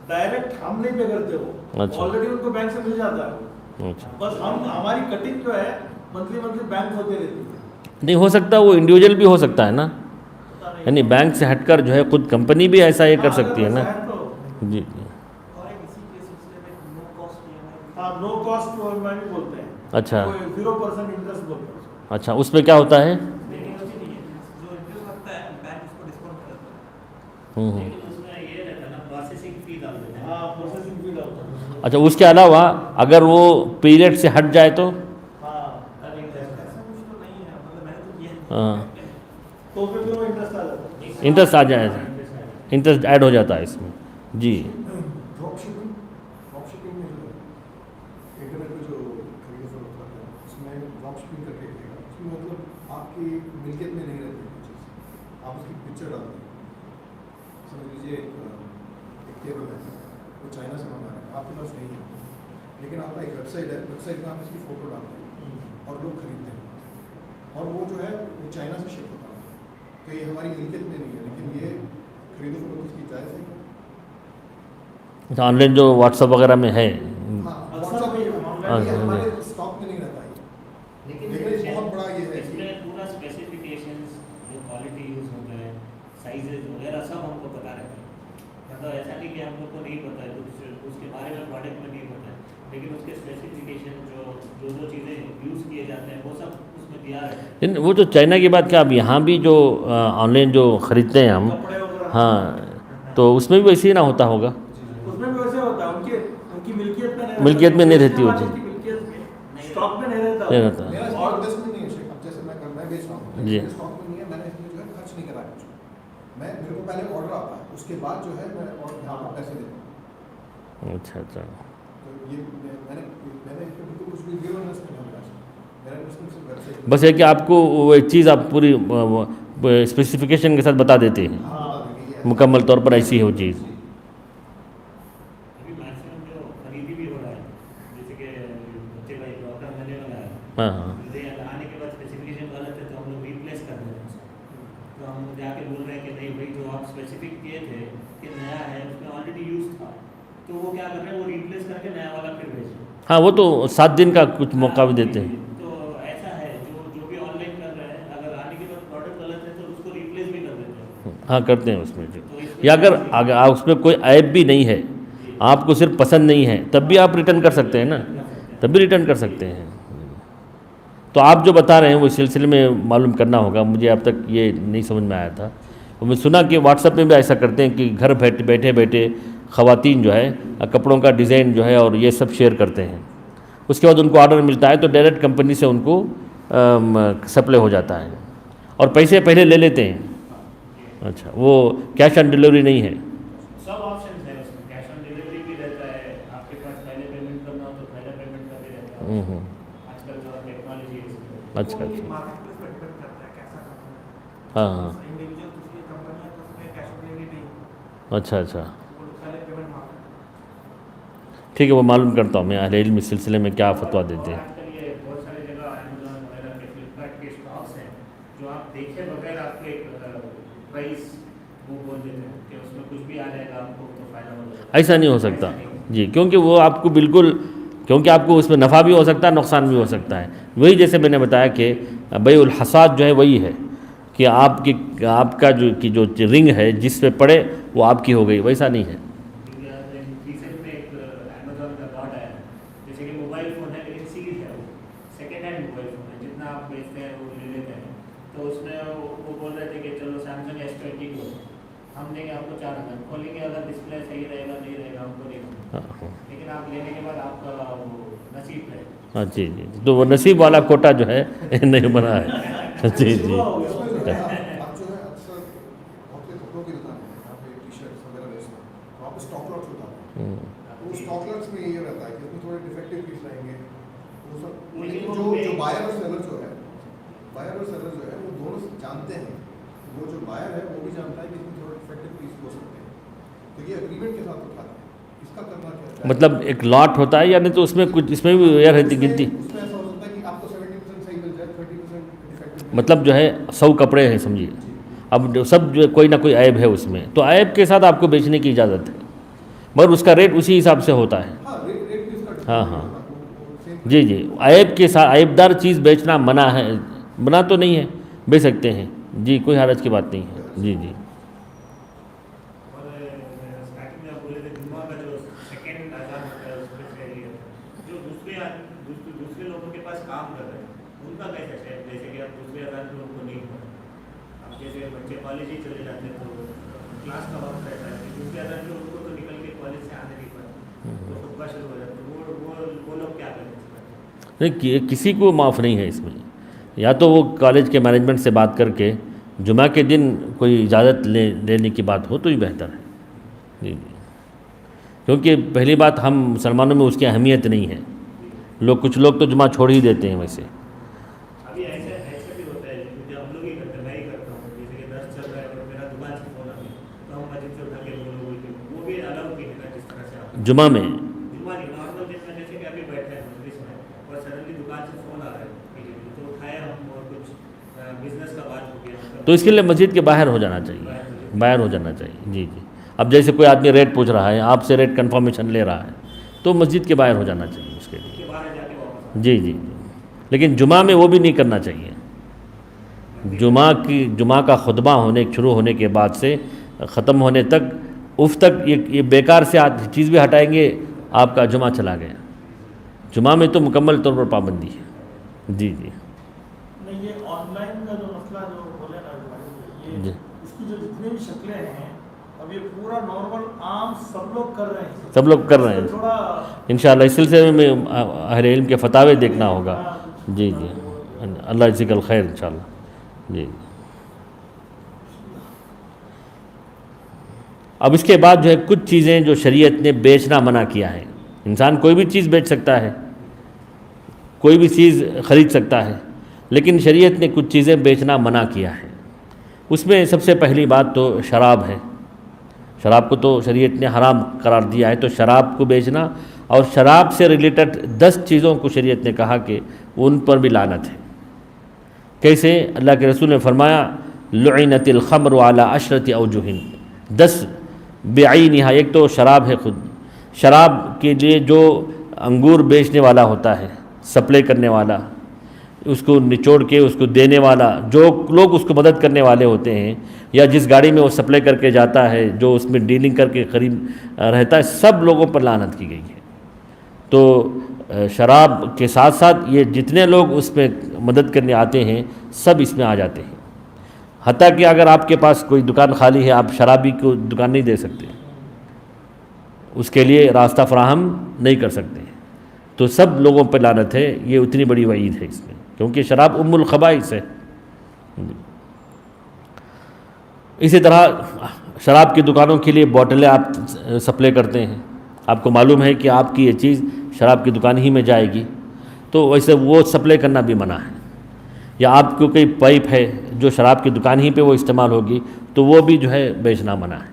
ڈائریکٹ ہم نہیں پے کرتے، وہ آلریڈی ان کو بینک سے مل جاتا ہے. بس ہماری کٹنگ جو ہے منتھلی بینک ہوتے رہتی ہے. نہیں ہو سکتا وہ انڈیویجول بھی ہو سکتا ہے نا، یعنی بینک سے ہٹ کر جو ہے خود کمپنی بھی ایسا یہ کر سکتی ہے نا. جی جی. نو کاسٹ ای ایم آئی بھی بولتے ہیں. اچھا 0% انٹرسٹ بولتے ہیں. اچھا، اس میں کیا ہوتا ہے؟ اچھا، اس کے علاوہ اگر وہ پیریڈ سے ہٹ جائے تو؟ ہاں تو پھر وہ انٹرسٹ آ جاتا ہے. انٹرسٹ آ جائے، انٹرسٹ ایڈ ہو جاتا ہے اس میں. جی. ڈراپ شپنگ میں جو انٹرنیٹ پہ جو خرید و فروخت کرتے ہیں اس میں ڈراپ شپنگ کر کے دے گا. اس میں مطلب آپ کی ملکیت میں نہیں رہتی کوئی چیز، آپ اس کی پکچر ڈالتے ہیں. سمجھ لیجیے ایک ٹیبل ہے، وہ چائنا سے منگا رہے ہیں، آپ کے پاس نہیں ہے، لیکن آپ کا ایک ویب سائٹ ہے، ویب سائٹ میں آپ اس کی فوٹو ڈالتے ہیں اور لوگ خریدتے ہیں، اور وہ جو ہے وہ چائنا سے شپ ہوتا ہے. کہ یہ ہماری ملکیت میں نہیں ہے، لیکن یہ خرید و فروخت اس کی جائز ہے. آن لائن جو واٹس ایپ وغیرہ میں ہے. ہاں واٹس ایپ میں ہمارے اسٹاک میں نہیں رہتا ہے، لیکن بہت بڑا یہ ہے اس میں پورا اسپیسیفکیشنز، جو کوالٹی یوز ہوتا ہے، سائزز وغیرہ سب ہم کو پتا رہتا ہے. مطلب ایسا نہیں کہ ہم لوگ کو نہیں پتہ ہے، اس کے بارے میں پروڈکٹ میں نہیں پتہ ہے، لیکن اس کے اسپیسیفکیشن جو چیزیں یوز کیے جاتے ہیں وہ سب اس میں دیا ہے. وہ جو چائنا کی بات کیا، اب یہاں بھی جو آن لائن جو خریدتے ہیں ہم، ہاں تو اس میں بھی ویسے ہی نہ ہوتا ہوگا. اس میں بھی ویسے ہوتا ہے، ان کی ملکیت میں نہیں رہتی وہ چیز. اسٹاک میں نہیں رہتا. اور جیسے میں بیچ رہا ہوں، جی. اسٹاک میں نہیں ہے، میں نے اس میں جو ہے خرچ نہیں کرا کچھ. میرے کو پہلے آرڈر آتا ہے، اس کے بعد جو ہے میں یہاں پر پیسے دیتا ہوں. اچھا اچھا. تو یہ میں نے بالکل کچھ بھی زیرو انویسٹمنٹ نہیں کرا. میرا انویسٹمنٹ صرف ویب سائٹ. بس ہے کہ آپ کو وہ ایک چیز آپ پوری اسپیسیفکیشن کے ساتھ بتا دیتے ہیں، مکمل طور پر ایسی ہے وہ چیز. ہاں ہاں. آنے کے بعد اسپیسیفکیشن غلط ہے تو ہم لوگ ریپلیس کر دیتے ہیں. تو ہم جا کے بول رہے ہیں کہ نہیں بھائی جو آپ اسپیسیفک کیے تھے کہ نیا ہے اس میں آلریڈی یوز تھا، تو وہ کیا کر رہے ہیں، وہ ریپلیس کر کے نیا والا پھر بھیج رہے ہیں. ہاں وہ تو 7 دن کا کچھ موقع بھی دیتے ہیں. تو ایسا ہے جو بھی آن لائن کر رہے ہیں، اگر آنے کے بعد پروڈکٹ غلط ہے تو اس کو ریپلیس بھی کر دیتے ہیں. ہاں کرتے ہیں اس میں جو، یا اگر اس میں کوئی عیب بھی نہیں ہے، آپ کو صرف پسند نہیں ہے، تب بھی آپ ریٹرن کر سکتے ہیں نا، تب بھی ریٹرن کر سکتے ہیں. تو آپ جو بتا رہے ہیں وہ اس سلسلے میں معلوم کرنا ہوگا، مجھے اب تک یہ نہیں سمجھ میں آیا تھا. میں سنا کہ واٹس ایپ میں بھی ایسا کرتے ہیں کہ گھر بیٹھے بیٹھے خواتین جو ہے کپڑوں کا ڈیزائن جو ہے اور یہ سب شیئر کرتے ہیں. اس کے بعد ان کو آرڈر ملتا ہے تو ڈائریکٹ کمپنی سے ان کو سپلائی ہو جاتا ہے اور پیسے پہلے لے لیتے ہیں. اچھا، وہ کیش آن ڈلیوری نہیں ہے. سب آپشنز ہیں اس میں، کیش آن ڈلیوری بھی رہتا ہے، آپ کے پاس پہلے پیمنٹ کرنا ہو تو پہلے پیمنٹ کا بھی رہتا ہے. آج کل جو ٹیکنالوجی ہے. اچھا اچھا. مارکیٹ پلیس پہ ڈیپینڈ کرتا ہے کیسا کرنا ہے. ہاں ہاں. انڈیویجول دوسری کمپنی ہے تو اس میں کیش آن ڈلیوری نہیں. اچھا اچھا. وہ پہلے پیمنٹ مانگتے ہیں. ٹھیک ہے، وہ معلوم کرتا ہوں میں اہل علم اس سلسلے میں کیا فتویٰ دیتے ہیں. آج کل یہ بہت ساری جگہ امیزون وغیرہ کے فلپکارٹ کے اسٹاکس ہیں جو آپ دیکھے بغیر آپ کے پرائز وہ بول دیتے ہیں کہ اس میں کچھ بھی آ جائے گا آپ کو تو فائدہ ہو جائے گا. ایسا نہیں ہو سکتا جی، کیونکہ وہ آپ کو بالکل، کیونکہ آپ کو اس میں نفع بھی ہو سکتا ہے، نقصان بھی ہو سکتا ہے. وہی جیسے میں نے بتایا کہ بیع الحصاد جو ہے وہی ہے کہ آپ کا جو رنگ ہے جس پہ پڑے وہ آپ کی ہو گئی، ویسا نہیں ہے. ریسنٹ میں ایک امیزون کا لاٹ آیا جیسے کہ موبائل فون ہے لیکن سیل ہے، وہ سیکنڈ ہینڈ موبائل فون ہے، جتنا آپ بیچتے ہیں وہ لے لیتے ہیں. تو اس میں وہ بول رہے تھے کہ چلو سیمسنگ S20 کو ہم دیں گے آپ کو 4000، کھولیں گے اگر ڈسپلے صحیح رہے گا نہیں رہے گا ہم کو نہیں پتا، لیکن آپ لینے کے بعد آپ کا وہ نصیب ہے. ہاں جی جی، تو وہ نصیب والا کوٹا جو ہے نہیں بنا ہے. جی جی شروع ہو گیا. اس میں جو ہے آپ جو ہے اکثر بہت سے کپڑوں کی دکان ہے جہاں پہ ٹی شرٹس وغیرہ بیچتے ہیں، تو آپ اسٹاک لاٹس ہوتا ہے، تو اسٹاک لاٹس میں یہ رہتا ہے کہ اس میں تھوڑے ڈیفیکٹیو پیس لائیں گے وہ سب، لیکن جو بائر اور سیلر جو ہے، بائر اور سیلر جو ہے وہ دونوں جانتے ہیں، وہ جو بائر ہے وہ بھی جانتا ہے کہ اس میں تھوڑے ڈیفیکٹیو پیس ہو سکتے ہیں، تو یہ اگریمنٹ کے ساتھ اٹھاتے ہیں. اس کا کرنا کیا ہے؟ مطلب ایک لاٹ ہوتا ہے، یعنی تو اس میں کچھ اس میں بھی یہ رہتی گنتی، اس میں ایسا ہو سکتا ہے کہ آپ کو 70% صحیح مل جائے، 30% ڈیفیکٹیو. مطلب جو ہے 100 کپڑے ہیں سمجھیے، اب جو سب جو کوئی نہ کوئی عیب ہے اس میں، تو عیب کے ساتھ آپ کو بیچنے کی اجازت ہے، مگر اس کا ریٹ اسی حساب سے ہوتا ہے. ہاں ریٹ بھی اس کا ہاں ہاں سیم. جی جی، عیب کے ساتھ عیب دار چیز بیچنا منع ہے، منع تو نہیں ہے، بیچ سکتے ہیں جی، کوئی حرج کی بات نہیں ہے. جی جی اور اسٹارٹنگ میں آپ بولے تھے جمعہ کا جو سیکنڈ اذان ہوتا ہے اس میں سے جو دوسرے لوگوں کے پاس کام کر رہے ہیں ان کا کیسا ہے؟ جیسے کہ آپ دوسرے اذان کے لوگوں کو نہیں پڑھیں، اب جیسے بچے کالج ہی چلے جاتے ہیں تو کلاس کا وقت رہتا ہے، دوسرے اذان کے لوگوں کو تو نکل کے کالج سے آنے نہیں پڑتا، تو خطبہ شروع ہو جاتا ہے، وہ لوگ کیا کریں؟ نہیں، کسی کو معاف نہیں ہے اس میں، یا تو وہ کالج کے مینجمنٹ سے بات کر کے جمعہ کے دن کوئی اجازت لینے کی بات ہو تو ہی بہتر ہے. جی جی، کیونکہ پہلی بات ہم مسلمانوں میں اس کی اہمیت نہیں ہے، کچھ لوگ تو جمعہ چھوڑ ہی دیتے ہیں ویسے. ابھی ایسا بھی ہوتا ہے جو ہم لوگ ہی کرتے ہیں، میں ہی کرتا ہوں، جیسے کہ درس چل رہا ہے اور میرا دکان سے فون آ گیا تو ہم مسجد سے اٹھا کے بولو، وہ بھی الاؤ نہیں ہے جس طرح سے آپ جمعہ میں جمعہ نہیں، نارمل دن میں جیسے کہ ابھی بیٹھے ہیں مجلس میں اور سڈنلی دکان سے فون آ رہا ہے تو اٹھایا ہم اور کچھ بزنس کا بات ہو گیا تو اس کے لیے مسجد کے باہر ہو جانا چاہیے، باہر ہو جانا چاہیے. جی جی، اب جیسے کوئی آدمی ریٹ پوچھ رہا ہے، آپ سے ریٹ کنفرمیشن لے رہا ہے تو مسجد کے باہر ہو جانا چاہیے اس کے لیے. باہر جا کے واپس جی جی، لیکن جمعہ میں وہ بھی نہیں کرنا چاہیے. جمعہ کا خطبہ شروع ہونے کے بعد سے ختم ہونے تک اف تک یہ بیکار سے چیز بھی ہٹائیں گے، آپ کا جمعہ چلا گیا. جمعہ میں تو مکمل طور پر پابندی ہے. جی جی نہیں، یہ آن لائن کا جو مسئلہ جو بولے نا جی، یہ اس کی جو جتنی بھی شکلیں ہیں اب یہ پورا نارمل عام سب لوگ کر رہے ہیں، سب لوگ کر رہے ہیں. تھوڑا انشاءاللہ اس سلسلے میں اہل علم کے فتاوے دیکھنا ہوگا. جی جی، اللہ جزاک الخیر انشاءاللہ. جی، اب اس کے بعد جو ہے کچھ چیزیں جو شریعت نے بیچنا منع کیا ہے. انسان کوئی بھی چیز بیچ سکتا ہے، کوئی بھی چیز خرید سکتا ہے، لیکن شریعت نے کچھ چیزیں بیچنا منع کیا ہے. اس میں سب سے پہلی بات تو شراب ہے. شراب کو تو شریعت نے حرام قرار دیا ہے، تو شراب کو بیچنا اور شراب سے ریلیٹڈ 10 چیزوں کو شریعت نے کہا کہ ان پر بھی لعنت ہے. کیسے؟ اللہ کے رسول نے فرمایا لعنت الخمر علی 10 اوجہ، 10 بعینہا. ایک تو شراب ہے، خود شراب کے لیے جو انگور بیچنے والا ہوتا ہے، سپلائی کرنے والا، اس کو نچوڑ کے اس کو دینے والا، جو لوگ اس کو مدد کرنے والے ہوتے ہیں، یا جس گاڑی میں وہ سپلائی کر کے جاتا ہے، جو اس میں ڈیلنگ کر کے خرید رہتا ہے، سب لوگوں پر لعنت کی گئی ہے. تو شراب کے ساتھ ساتھ یہ جتنے لوگ اس میں مدد کرنے آتے ہیں سب اس میں آ جاتے ہیں. حتیٰ کہ اگر آپ کے پاس کوئی دکان خالی ہے، آپ شرابی کو دکان نہیں دے سکتے، اس کے لیے راستہ فراہم نہیں کر سکتے. تو سب لوگوں پر لعنت ہے. یہ اتنی بڑی وعید ہے اس میں، کیونکہ شراب ام الخبائث ہے. اسی طرح شراب کی دکانوں کے لیے بوٹلیں آپ سپلائی کرتے ہیں، آپ کو معلوم ہے کہ آپ کی یہ چیز شراب کی دکان ہی میں جائے گی، تو ویسے وہ سپلائی کرنا بھی منع ہے. یا آپ کو کوئی پائپ ہے جو شراب کی دکان ہی پہ وہ استعمال ہوگی، تو وہ بھی جو ہے بیچنا منع ہے.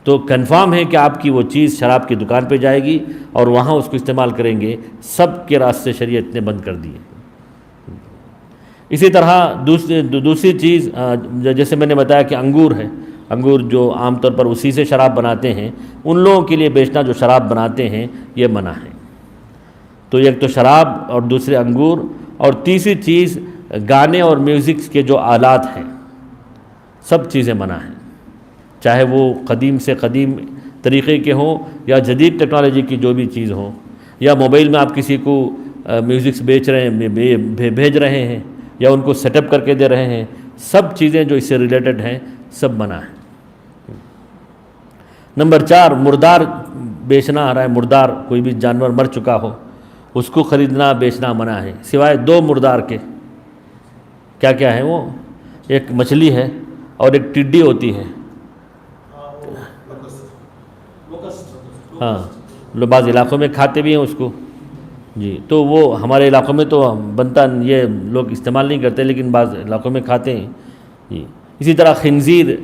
تو کنفرم ہے کہ آپ کی وہ چیز شراب کی دکان پہ جائے گی اور وہاں اس کو استعمال کریں گے. سب کے راستے شریعت نے بند کر دیے. اسی طرح دوسری چیز جیسے میں نے بتایا کہ انگور ہے، انگور جو عام طور پر اسی سے شراب بناتے ہیں، ان لوگوں کے لیے بیچنا جو شراب بناتے ہیں یہ منع ہے. تو ایک تو شراب اور دوسرے انگور، اور تیسری چیز گانے اور میوزک کے جو آلات ہیں سب چیزیں منع ہیں، چاہے وہ قدیم سے قدیم طریقے کے ہوں یا جدید ٹیکنالوجی کی جو بھی چیز ہوں، یا موبائل میں آپ کسی کو میوزکس بیچ رہے ہیں، بھیج رہے ہیں، یا ان کو سیٹ اپ کر کے دے رہے ہیں، سب چیزیں جو اس سے ریلیٹڈ ہیں سب منع ہیں. نمبر 4 مردار بیچنا آ رہا ہے. مردار کوئی بھی جانور مر چکا ہو اس کو خریدنا بیچنا منع ہے، سوائے 2 مردار کے۔ کیا کیا ہے وہ؟ ایک مچھلی ہے اور ایک ٹڈی ہوتی ہے، ہاں بعض علاقوں میں کھاتے بھی ہیں اس کو جی، تو وہ ہمارے علاقوں میں تو بنتا، یہ لوگ استعمال نہیں کرتے، لیکن بعض علاقوں میں کھاتے ہیں جی۔ اسی طرح خنزیر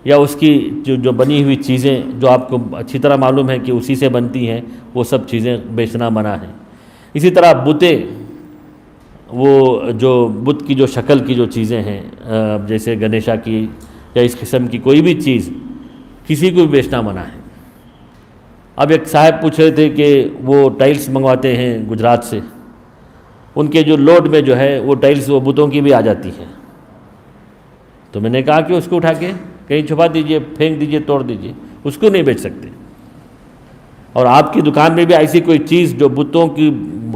یا اس کی جو بنی ہوئی چیزیں جو آپ کو اچھی طرح معلوم ہے کہ اسی سے بنتی ہیں، وہ سب چیزیں بیچنا منع ہے۔ اسی طرح بتیں، وہ جو بت کی جو شکل کی جو چیزیں ہیں، جیسے گنیشا کی یا اس قسم کی کوئی بھی چیز کسی کو بھی بیچنا منع ہے۔ اب ایک صاحب پوچھ رہے تھے کہ وہ ٹائلز منگواتے ہیں گجرات سے، ان کے جو لوڈ میں جو ہے وہ ٹائلز وہ بتوں کی بھی آ جاتی ہیں، تو میں نے کہا کہ اس کو اٹھا کے کہیں چھپا دیجئے، پھینک دیجئے، توڑ دیجئے، اس کو نہیں بیچ سکتے۔ اور آپ کی دکان میں بھی ایسی کوئی چیز جو بتوں کی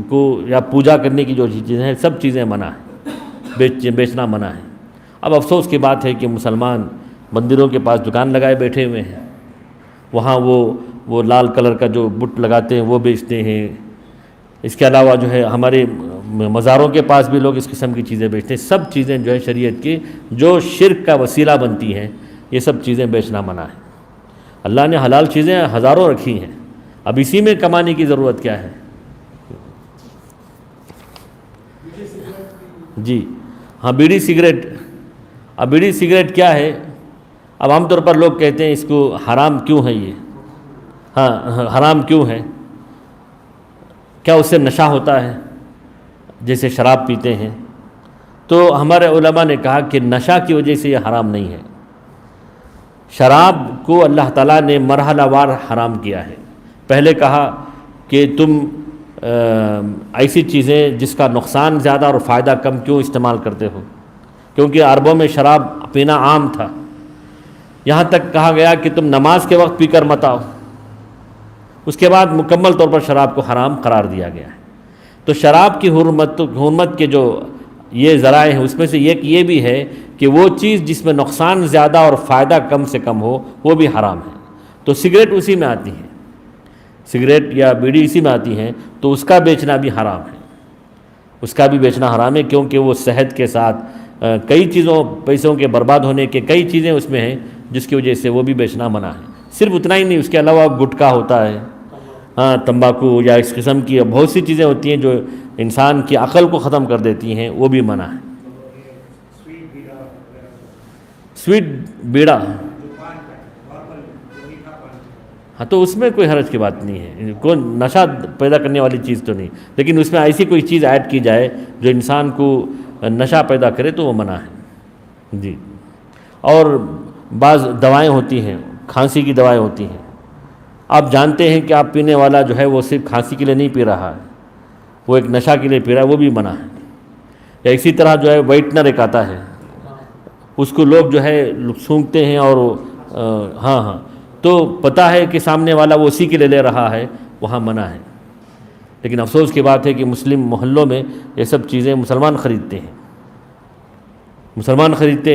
کو یا پوجا کرنے کی جو چیزیں ہیں، سب چیزیں منع ہیں، بیچنا منع ہے۔ اب افسوس کی بات ہے کہ مسلمان مندروں کے پاس دکان لگائے بیٹھے ہوئے ہیں، وہاں وہ لال کلر کا جو بت لگاتے ہیں وہ بیچتے ہیں۔ اس کے علاوہ جو ہے ہمارے مزاروں کے پاس بھی لوگ اس قسم کی چیزیں بیچتے ہیں۔ سب چیزیں جو ہے شریعت کی جو شرک کا وسیلہ بنتی ہیں، یہ سب چیزیں بیچنا منع ہے۔ اللہ نے حلال چیزیں ہزاروں رکھی ہیں، اب اسی میں کمانے کی ضرورت کیا ہے؟ جی ہاں، بیڑی سگریٹ۔ اب بیڑی سگریٹ کیا ہے؟ اب عام طور پر لوگ کہتے ہیں اس کو حرام کیوں ہے، یہ ہاں حرام کیوں ہے؟ کیا اس سے نشہ ہوتا ہے جیسے شراب پیتے ہیں؟ تو ہمارے علماء نے کہا کہ نشہ کی وجہ سے یہ حرام نہیں ہے۔ شراب کو اللہ تعالیٰ نے مرحلہ وار حرام کیا ہے۔ پہلے کہا کہ تم ایسی چیزیں جس کا نقصان زیادہ اور فائدہ کم کیوں استعمال کرتے ہو، کیونکہ عربوں میں شراب پینا عام تھا۔ یہاں تک کہا گیا کہ تم نماز کے وقت پی کر مت آؤ۔ اس کے بعد مکمل طور پر شراب کو حرام قرار دیا گیا ہے۔ تو شراب کی حرمت کے جو یہ ذرائع ہیں، اس میں سے ایک یہ بھی ہے کہ وہ چیز جس میں نقصان زیادہ اور فائدہ کم سے کم ہو، وہ بھی حرام ہے۔ تو سگریٹ اسی میں آتی ہے، سگریٹ یا بیڑی اسی میں آتی ہیں، تو اس کا بیچنا بھی حرام ہے، اس کا بھی بیچنا حرام ہے، کیونکہ وہ صحت کے ساتھ کئی چیزوں، پیسوں کے برباد ہونے کے کئی چیزیں اس میں ہیں، جس کی وجہ سے وہ بھی بیچنا منع ہے۔ صرف اتنا ہی نہیں، اس کے علاوہ گٹکا ہوتا ہے، ہاں تمباکو یا اس قسم کی بہت سی چیزیں ہوتی ہیں جو انسان کی عقل کو ختم کر دیتی ہیں، وہ بھی منع ہے۔ سویٹ بیڑا، ہاں تو اس میں کوئی حرج کی بات نہیں ہے، کوئی نشہ پیدا کرنے والی چیز تو نہیں، لیکن اس میں ایسی کوئی چیز ایڈ کی جائے جو انسان کو نشہ پیدا کرے تو وہ منع ہے جی۔ اور بعض دوائیں ہوتی ہیں، کھانسی کی دوائیں ہوتی ہیں، آپ جانتے ہیں کہ آپ پینے والا جو ہے وہ صرف کھانسی کے لیے نہیں پی رہا ہے، وہ ایک نشہ کے لیے پی رہا ہے، وہ بھی منع ہے۔ یا اسی طرح جو ہے وائٹنر ایک آتا ہے، اس کو لوگ جو ہے سونگھتے ہیں اور ہاں تو پتہ ہے کہ سامنے والا وہ اسی کے لیے لے رہا ہے، وہاں منع ہے۔ لیکن افسوس کی بات ہے کہ مسلم محلوں میں یہ سب چیزیں مسلمان خریدتے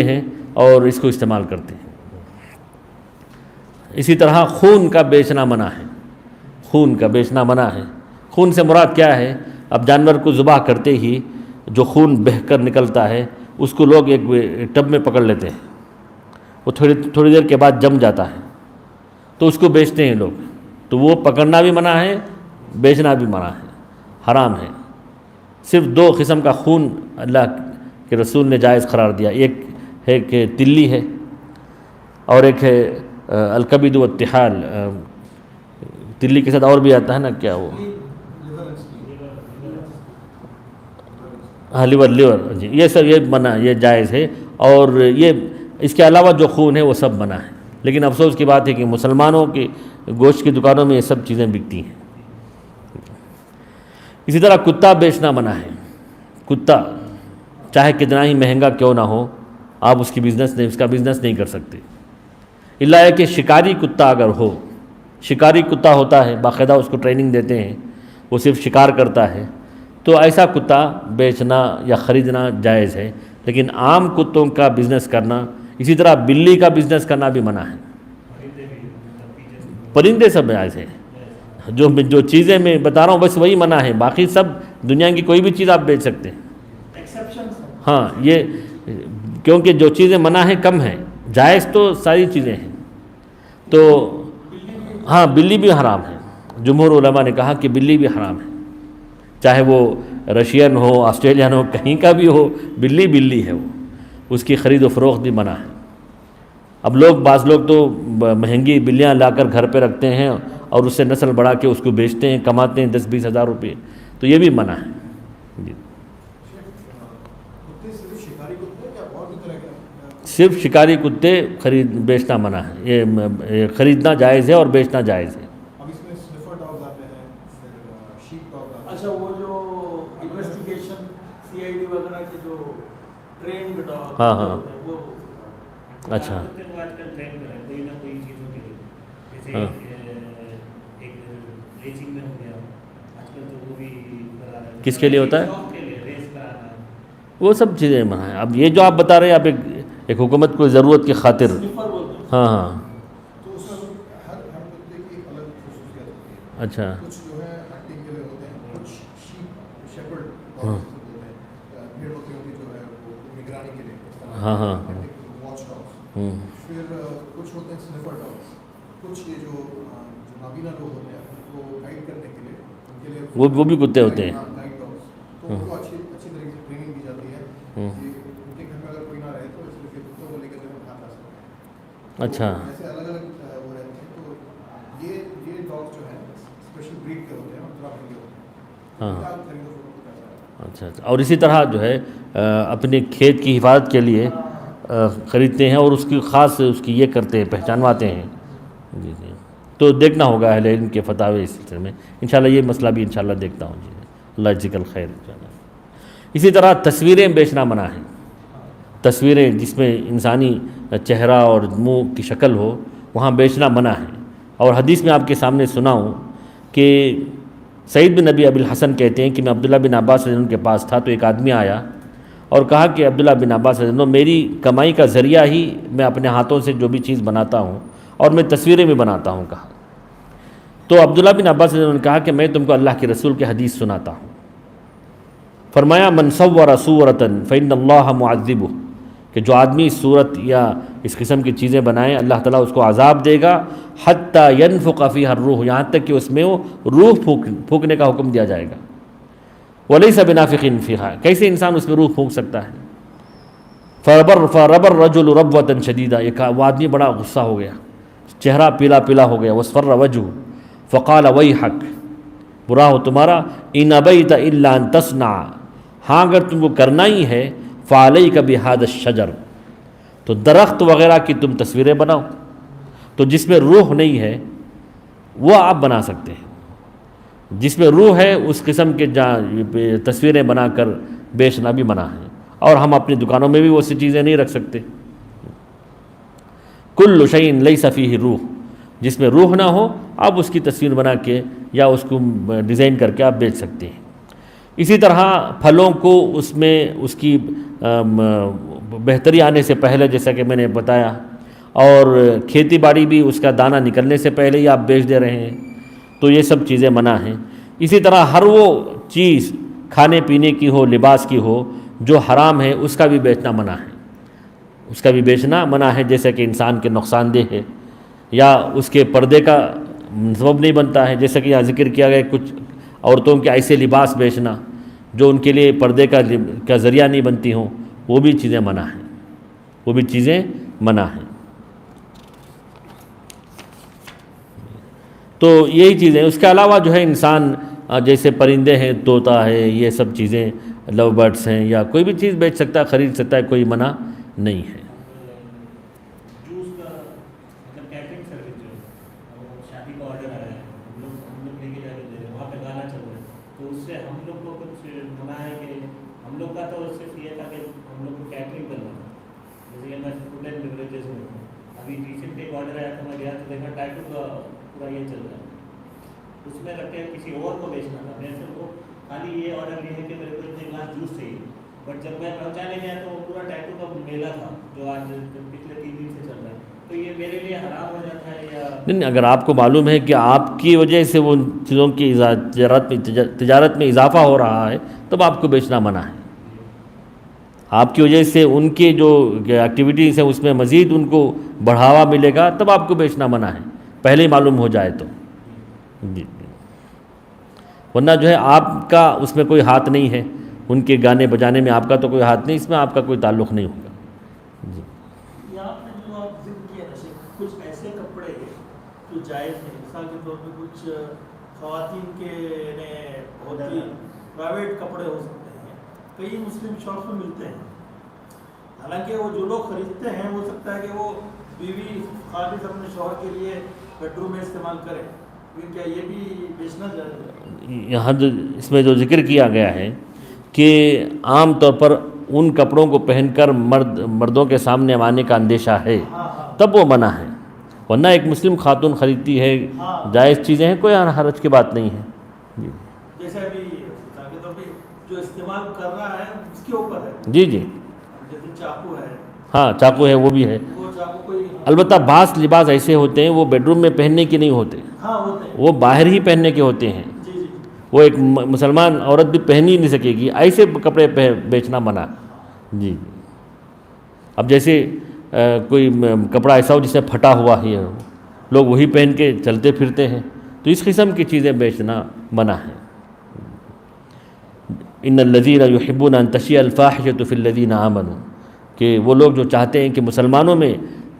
ہیں اور اس کو استعمال کرتے ہیں۔ اسی طرح خون کا بیچنا منع ہے، خون کا بیچنا منع ہے۔ خون سے مراد کیا ہے؟ اب جانور کو ذبح کرتے ہی جو خون بہہ کر نکلتا ہے، اس کو لوگ ایک ٹب میں پکڑ لیتے ہیں، وہ تھوڑی دیر کے بعد جم جاتا ہے، تو اس کو بیچتے ہیں لوگ۔ تو وہ پکڑنا بھی منع ہے، بیچنا بھی منع ہے، حرام ہے۔ صرف 2 قسم کا خون اللہ کے رسول نے جائز قرار دیا، ایک ہے کہ تلی ہے اور ایک ہے الکبد والطحال، تلی کے ساتھ اور بھی آتا ہے نا، کیا وہ ہاں لیور جی، یہ سب یہ منع، یہ جائز ہے۔ اور یہ اس کے علاوہ جو خون ہے وہ سب منع ہے۔ لیکن افسوس کی بات ہے کہ مسلمانوں کی گوشت کی دکانوں میں یہ سب چیزیں بکتی ہیں۔ اسی طرح کتا بیچنا منع ہے۔ کتا چاہے کتنا ہی مہنگا کیوں نہ ہو، آپ اس کا بزنس نہیں کر سکتے، الا ہے کہ شکاری کتا اگر ہو، شکاری کتا ہوتا ہے، باقاعدہ اس کو ٹریننگ دیتے ہیں، وہ صرف شکار کرتا ہے، تو ایسا کتا بیچنا یا خریدنا جائز ہے۔ لیکن عام کتوں کا بزنس کرنا، اسی طرح بلی کا بزنس کرنا بھی منع ہے۔ پرندے سب جائز ہے، جو چیزیں میں بتا رہا ہوں بس وہی منع ہے، باقی سب دنیا کی کوئی بھی چیز آپ بیچ سکتے ہیں. ایکسیپشنس ہیں. ہاں یہ کیونکہ جو چیزیں منع ہیں کم ہیں، جائز تو ساری چیزیں ہیں. تو ہاں بلی بھی حرام ہے. جمہور علماء نے کہا کہ بلی بھی حرام ہے، چاہے وہ رشین ہو، آسٹریلین ہو، کہیں کا بھی ہو، بلی بلی ہے، وہ اس کی خرید و فروخت بھی منع ہے. اب بعض لوگ تو مہنگی بلیاں لا کر گھر پہ رکھتے ہیں اور اس سے نسل بڑھا کے اس کو بیچتے ہیں، کماتے ہیں 10-20 ہزار روپے، تو یہ بھی منع ہے. جی کتے صرف شکاری کتے یا اور بھی طرح کے؟ صرف شکاری کتے بیچنا منع ہے. یہ خریدنا جائز ہے اور بیچنا جائز ہے. اب اس میں سنفر ڈاگ آتے ہیں، پھر شیپ ڈاگ آتے ہیں. اچھا وہ جو انویسٹیگیشن CID وغیرہ کے جو ٹرینڈ ڈاگ ہاں ہاں وہ اچھا کتے کو آج کل ٹرین کر رہے ہیں کوئی نہ کوئی چیزوں کے لیے، جیسے ہاں. ایک ریسنگ میں ہو گیا آج کل، تو وہ بھی کرا رہے ہیں. کس کے لیے ہوتا ہے؟ شوق کے لیے ریس کرانا. وہ سب چیزیں منع ہیں. اب یہ جو آپ بتا رہے ہیں، آپ ایک حکومت کو ضرورت کی خاطر، سنیفر بولتے ہیں. ہاں ہاں تو اس میں ہر کتے کی ایک الگ خصوصیت ہوتی ہے. اچھا کچھ جو ہے ہنٹنگ کے لیے ہوتے ہیں، کچھ شیپ شیپرڈ ہاں ڈاگس ہوتے ہیں، بھیڑ بکریوں کی جو ہے وہ نگرانی کے لیے، ہاں ہاں واچ ڈاگس. ہوں پھر کچھ ہوتے ہیں سنیفر ڈاگس. کچھ یہ جو نابینا لوگ ہوتے ہیں ان کو گائیڈ کرنے کے لیے، ان کے لیے وہ بھی کتے ہوتے ہیں. Guide dogs. تو ان کو اچھی طریقے سے ٹریننگ دی جاتی ہے کہ ان کے گھر میں اگر کوئی نہ رہے تو صرف یہ کتوں کو لے کے جو ہے کھا جا سکتے ہیں. اچھا ایسے الگ الگ وہ رہتے ہیں. تو یہ ڈاگس جو ہیں اسپیشل بریڈ کے ہوتے ہیں اور تھوڑا مہنگے ہوتے ہیں. ہاں کیا خرید و فروخت کرتا ہے؟ اچھا اچھا. اور اسی طرح جو ہے اپنے کھیت کی حفاظت کے لیے خریدتے ہیں اور اس کی خاص اس کی یہ کرتے ہیں، پہچانواتے ہیں. جی جی. تو دیکھنا ہوگا اہل علم کے فتاوی اس سلسلے میں انشاءاللہ. یہ مسئلہ بھی انشاءاللہ دیکھتا ہوں. جی اللہ جزاک الخیر. اسی طرح تصویریں بیچنا منع ہے. تصویریں جس میں انسانی چہرہ اور منہ کی شکل ہو، وہاں بیچنا منع ہے. اور حدیث میں آپ کے سامنے سناؤں کہ سعید بن ابی الحسن کہتے ہیں کہ میں عبداللہ بن عباس رضی اللہ عنہ کے پاس تھا، تو ایک آدمی آیا اور کہا کہ عبداللہ بن عباس رضی اللہ عنہ، میری کمائی کا ذریعہ ہی میں اپنے ہاتھوں سے جو بھی چیز بناتا ہوں اور میں تصویریں بھی بناتا ہوں. کہا تو عبداللہ بن عباس رضی اللہ عنہ نے کہا کہ میں تم کو اللہ کے رسول کے حدیث سناتا ہوں. فرمایا من صور صورۃ فإن اللہ معذبہ، کہ جو آدمی صورت یا اس قسم کی چیزیں بنائیں اللہ تعالیٰ اس کو عذاب دے گا، حتیٰ ینفخ فیہا الروح، یہاں تک کہ اس میں وہ روح پھونکنے کا حکم دیا جائے گا. ولیس بنافخ فیہا، کیسے انسان اس میں روح پھونک سکتا ہے؟ فرب الرجل ربوة شدیدہ، وہ آدمی بڑا غصہ ہو گیا، چہرہ پیلا پیلا ہو گیا. واصفر وجہہ فقال ویحک، برا ہو تمہارا. ان ابیت الا ان تصنع، ہاں اگر تم کو کرنا ہی ہے، فعلیک بہذا الشجر، تو درخت وغیرہ کی تم تصویریں بناؤ. تو جس میں روح نہیں ہے وہ آپ بنا سکتے ہیں، جس میں روح ہے اس قسم کے تصویریں بنا کر بیچنا بھی منع ہے. اور ہم اپنی دکانوں میں بھی وہ سی چیزیں نہیں رکھ سکتے. کل شیء لیس فیہ روح، جس میں روح نہ ہو آپ اس کی تصویر بنا کے یا اس کو ڈیزائن کر کے آپ بیچ سکتے ہیں. اسی طرح پھلوں کو اس میں اس کی بہتری آنے سے پہلے، جیسا کہ میں نے بتایا، اور کھیتی باڑی بھی اس کا دانہ نکلنے سے پہلے ہی آپ بیچ دے رہے ہیں، تو یہ سب چیزیں منع ہیں. اسی طرح ہر وہ چیز کھانے پینے کی ہو، لباس کی ہو، جو حرام ہے اس کا بھی بیچنا منع ہے. اس کا بھی بیچنا منع ہے، جیسے کہ انسان کے نقصان دہ ہے یا اس کے پردے کا سبب نہیں بنتا ہے. جیسا کہ یہاں ذکر کیا گیا کچھ عورتوں کے ایسے لباس بیچنا جو ان کے لیے پردے کا ذریعہ نہیں بنتی ہوں، وہ بھی چیزیں منع ہیں. وہ بھی چیزیں منع ہیں. تو یہی چیزیں. اس کے علاوہ جو ہے انسان جیسے پرندے ہیں، طوطا ہے، یہ سب چیزیں، لو برڈس ہیں، یا کوئی بھی چیز بیچ سکتا ہے، خرید سکتا ہے، کوئی منع نہیں ہے. جوس کا مطلب کیٹرنگ سروس جو ہے، شادی کا آرڈر آیا ہے، ہم لوگ لے کے جا کے دے رہے ہیں، وہاں پہ گانا چل رہا ہے، تو اس سے ہم لوگ کو کچھ منع ہے کہ ہم لوگ کا تو صرف یہ تھا کہ ہم لوگ کو کیٹرنگ کرنا تھا. جیسے کہ میں فوڈ اینڈ بیوریجز میں ہوں، ابھی ریسنٹ ایک آرڈر آیا تھا، میں گیا تو دیکھا ٹائٹو کا پورا یہ چل رہا ہے، اس میں رکھ کے کسی اور کو بیچنا تھا. میں سے وہ خالی یہ آرڈر یہ ہے کہ میرے کو اتنے گلاس جوس چاہیے، بٹ جب میں پہنچانے گیا تو وہ پورا ٹائٹو کا میلہ تھا جو آج پچھلے 3 دن سے چل رہا ہے. تو یہ میرے لیے حرام ہو جاتا ہے یا نہیں، اگر آپ کو معلوم ہے کہ آپ کی وجہ سے وہ چیزوں کی تجارت میں اضافہ ہو رہا ہے، تب آپ کو بیچنا منع ہے۔ آپ کی وجہ سے ان کے جو ایکٹیویٹیز ہیں اس میں مزید ان کو بڑھاوا ملے گا، تب آپ کو بیچنا منع ہے، پہلے ہی معلوم ہو جائے تو جی۔ ورنہ جو ہے آپ کا اس میں کوئی ہاتھ نہیں ہے، ان کے گانے بجانے میں آپ کا تو کوئی ہاتھ نہیں، اس میں آپ کا کوئی تعلق نہیں ہوگا جی۔ یہاں پہ جو آپ ذکر کیا نا شیخ، کچھ ایسے کپڑے جو جائز ہیں، مثال کے طور پہ کچھ خواتین کے بہت ہی پرائیویٹ کپڑے ہو سکتے ہیں، کئی مسلم شاپس میں ملتے ہیں، حالانکہ وہ جو لوگ خریدتے ہیں ہو سکتا ہے کہ وہ بیوی خالص اپنے شوہر کے لیے بیڈ روم میں استعمال کرے، لیکن کیا یہ بھی بیچنا جائز ہے؟ یہاں جو اس میں جو ذکر کیا گیا ہے کہ عام طور پر ان کپڑوں کو پہن کر مردوں کے سامنے آنے کا اندیشہ ہے، تب وہ منع ہے، ورنہ ایک مسلم خاتون خریدتی ہے، جائز چیزیں ہیں، کوئی حرج کی بات نہیں ہے جی۔ جیسے ابھی جو استعمال کر رہا ہے اس کے اوپر ہے جی جی، جیسے چاقو ہے، ہاں چاقو ہے، وہ بھی ہے، وہ چاقو کوئی البتہ بعض لباس ایسے ہوتے ہیں وہ بیڈ روم میں پہننے کے نہیں ہوتے، ہاں ہوتے ہیں وہ باہر ہی پہننے کے ہوتے ہیں، جی جی وہ ایک مسلمان عورت بھی پہن ہی نہیں سکے گی، ایسے کپڑے بیچنا منع جی۔ اب جیسے کوئی کپڑا ایسا ہو جس سے پھٹا ہوا ہے، لوگ وہی پہن کے چلتے پھرتے ہیں، تو اس قسم کی چیزیں بیچنا منع ہے۔ ان الذین یحبون ان تشیع الفاحشۃ فی الذین آمنوا، کہ وہ لوگ جو چاہتے ہیں کہ مسلمانوں میں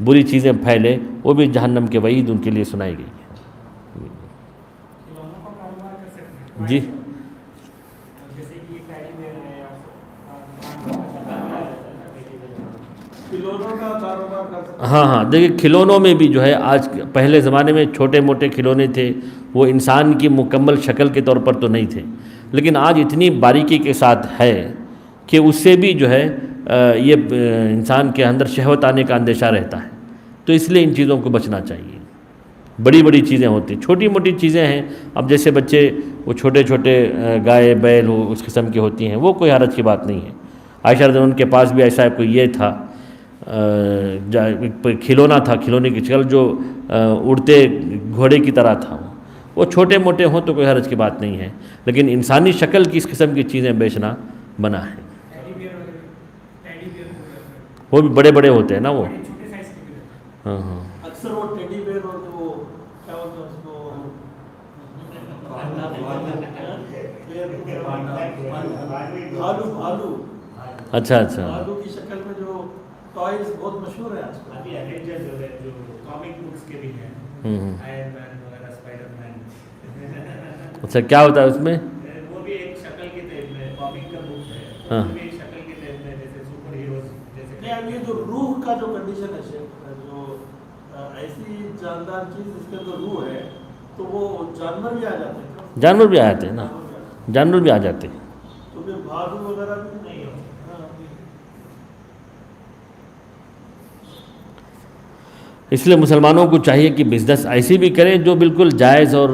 بری چیزیں پھیلے، وہ بھی جہنم کے وعید ان کے لیے سنائی گئی ہے جی۔ کھلونوں کا کاروبار کر سکتے ہاں ہاں، دیکھیے کھلونوں میں بھی جو ہے آج پہلے زمانے میں چھوٹے موٹے کھلونے تھے، وہ انسان کی مکمل شکل کے طور پر تو نہیں تھے، لیکن آج اتنی باریکی کے ساتھ ہے کہ اس سے بھی جو ہے یہ انسان کے اندر شہوت آنے کا اندیشہ رہتا ہے، تو اس لیے ان چیزوں کو بچنا چاہیے۔ بڑی بڑی چیزیں ہوتی، چھوٹی موٹی چیزیں ہیں، اب جیسے بچے وہ چھوٹے چھوٹے گائے بیل اس قسم کی ہوتی ہیں، وہ کوئی حرج کی بات نہیں ہے۔ عائشہ رضی اللہ عنہ کے پاس بھی ایسا کوئی یہ تھا کھلونا تھا، کھلونے کی شکل جو اڑتے گھوڑے کی طرح تھا، وہ چھوٹے موٹے ہوں تو کوئی حرج کی بات نہیں ہے، لیکن انسانی شکل کی اس قسم کی چیزیں بیچنا منع ہے۔ وہ بھی بڑے بڑے ہوتے ہیں نا وہ، ہاں ہاں اکثر وہ ٹیڈی بیئر اور جو کیا بولتے ہیں اس کو بھالو اچھا اچھا، بھالو کی شکل میں جو ٹوائز بہت مشہور ہیں آج کل۔ ابھی ایونجر جو ہے جو کامک بکس کے بھی ہیں، آئرن مین وغیرہ، اسپائڈر مین، اچھا کیا ہوتا ہے اس میں؟ وہ بھی ایک شکل کے طور میں کامک کا بک ہے، ہاں وہ بھی ایک شکل کے طور میں جیسے سپر ہیروز جیسے نہیں، اب یہ جو روح کا جو کنڈیشن ہے شیخ، جو ایسی جاندار چیز جس کے اندر روح ہے، تو وہ جانور بھی آ جاتے ہیں، جانور بھی آ جاتے ہیں نا، جانور بھی آ جاتے ہیں۔ تو پھر بھالو وغیرہ بھی نہیں ہوتے۔ اس لیے مسلمانوں کو چاہیے کہ بزنس ایسی بھی کریں جو بالکل جائز اور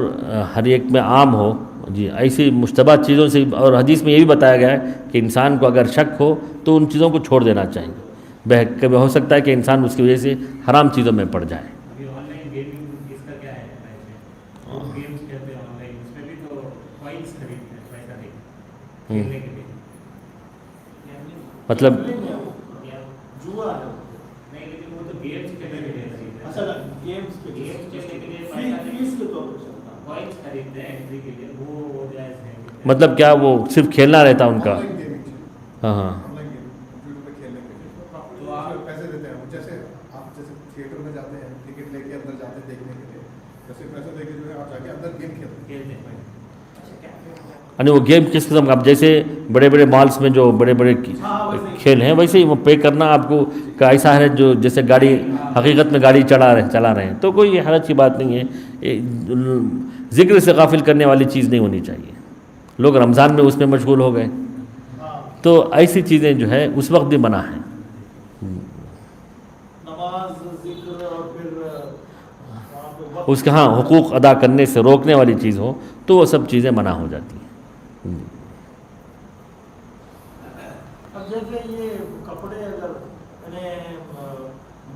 ہر ایک میں عام ہو جی، ایسی مشتبہ چیزوں سے، اور حدیث میں یہ بھی بتایا گیا ہے کہ انسان کو اگر شک ہو تو ان چیزوں کو چھوڑ دینا چاہیے، کبھی ہو سکتا ہے کہ انسان اس کی وجہ سے حرام چیزوں میں پڑ جائے۔ ابھی آن لائن گیمنگ اس کا کیا ہے؟ وہ گیمز کھیلتے ہیں آن لائن، اس میں بھی تو کوائنس خریدتے ہیں پیسہ دے کے کھیلنے کے لیے، مطلب جوا ہے نہیں لیکن وہ تو گیمز کھیلنے کے لیے خریدتے ہیں، اصل گیمز کے گیمز کھیلنے کے لیے فیس کے طور پر چلتا ہے۔ کوائنس خریدتے ہیں انٹری کے لیے، وہ جائز ہے؟ مطلب کیا وہ صرف کھیلنا رہتا ان کا؟ آن لائن گیمنگ، ہاں ہاں آن لائن گیمنگ یوٹیوب پہ کھیلنے کے لیے تو آپ پیسے دیتے ہیں، جیسے آپ جیسے تھیٹر میں جاتے ہیں ٹکٹ لے کے اندر جاتے ہیں دیکھنے کے لیے، ویسے پیسے دے کے جو ہے آپ جا کے اندر گیم کھیلتے ہیں۔ یعنی وہ گیم کس قسم کا؟ اب جیسے بڑے بڑے مالس میں جو بڑے بڑے کھیل ہیں ویسے ہی وہ پے کرنا آپ کو کا ایسا ہے جو جیسے گاڑی حقیقت میں گاڑی چلا رہے ہیں، تو کوئی حرج کی بات نہیں ہے، ذکر سے غافل کرنے والی چیز نہیں ہونی چاہیے۔ لوگ رمضان میں اس میں مشغول ہو گئے تو ایسی چیزیں جو ہے اس وقت بھی منع ہیں۔ نماز، ذکر اور پھر وہاں پہ وقت اس کے ہاں حقوق ادا کرنے سے روکنے والی چیز ہو تو وہ سب چیزیں منع ہو جاتی ہیں۔ اب جیسے یہ کپڑے اگر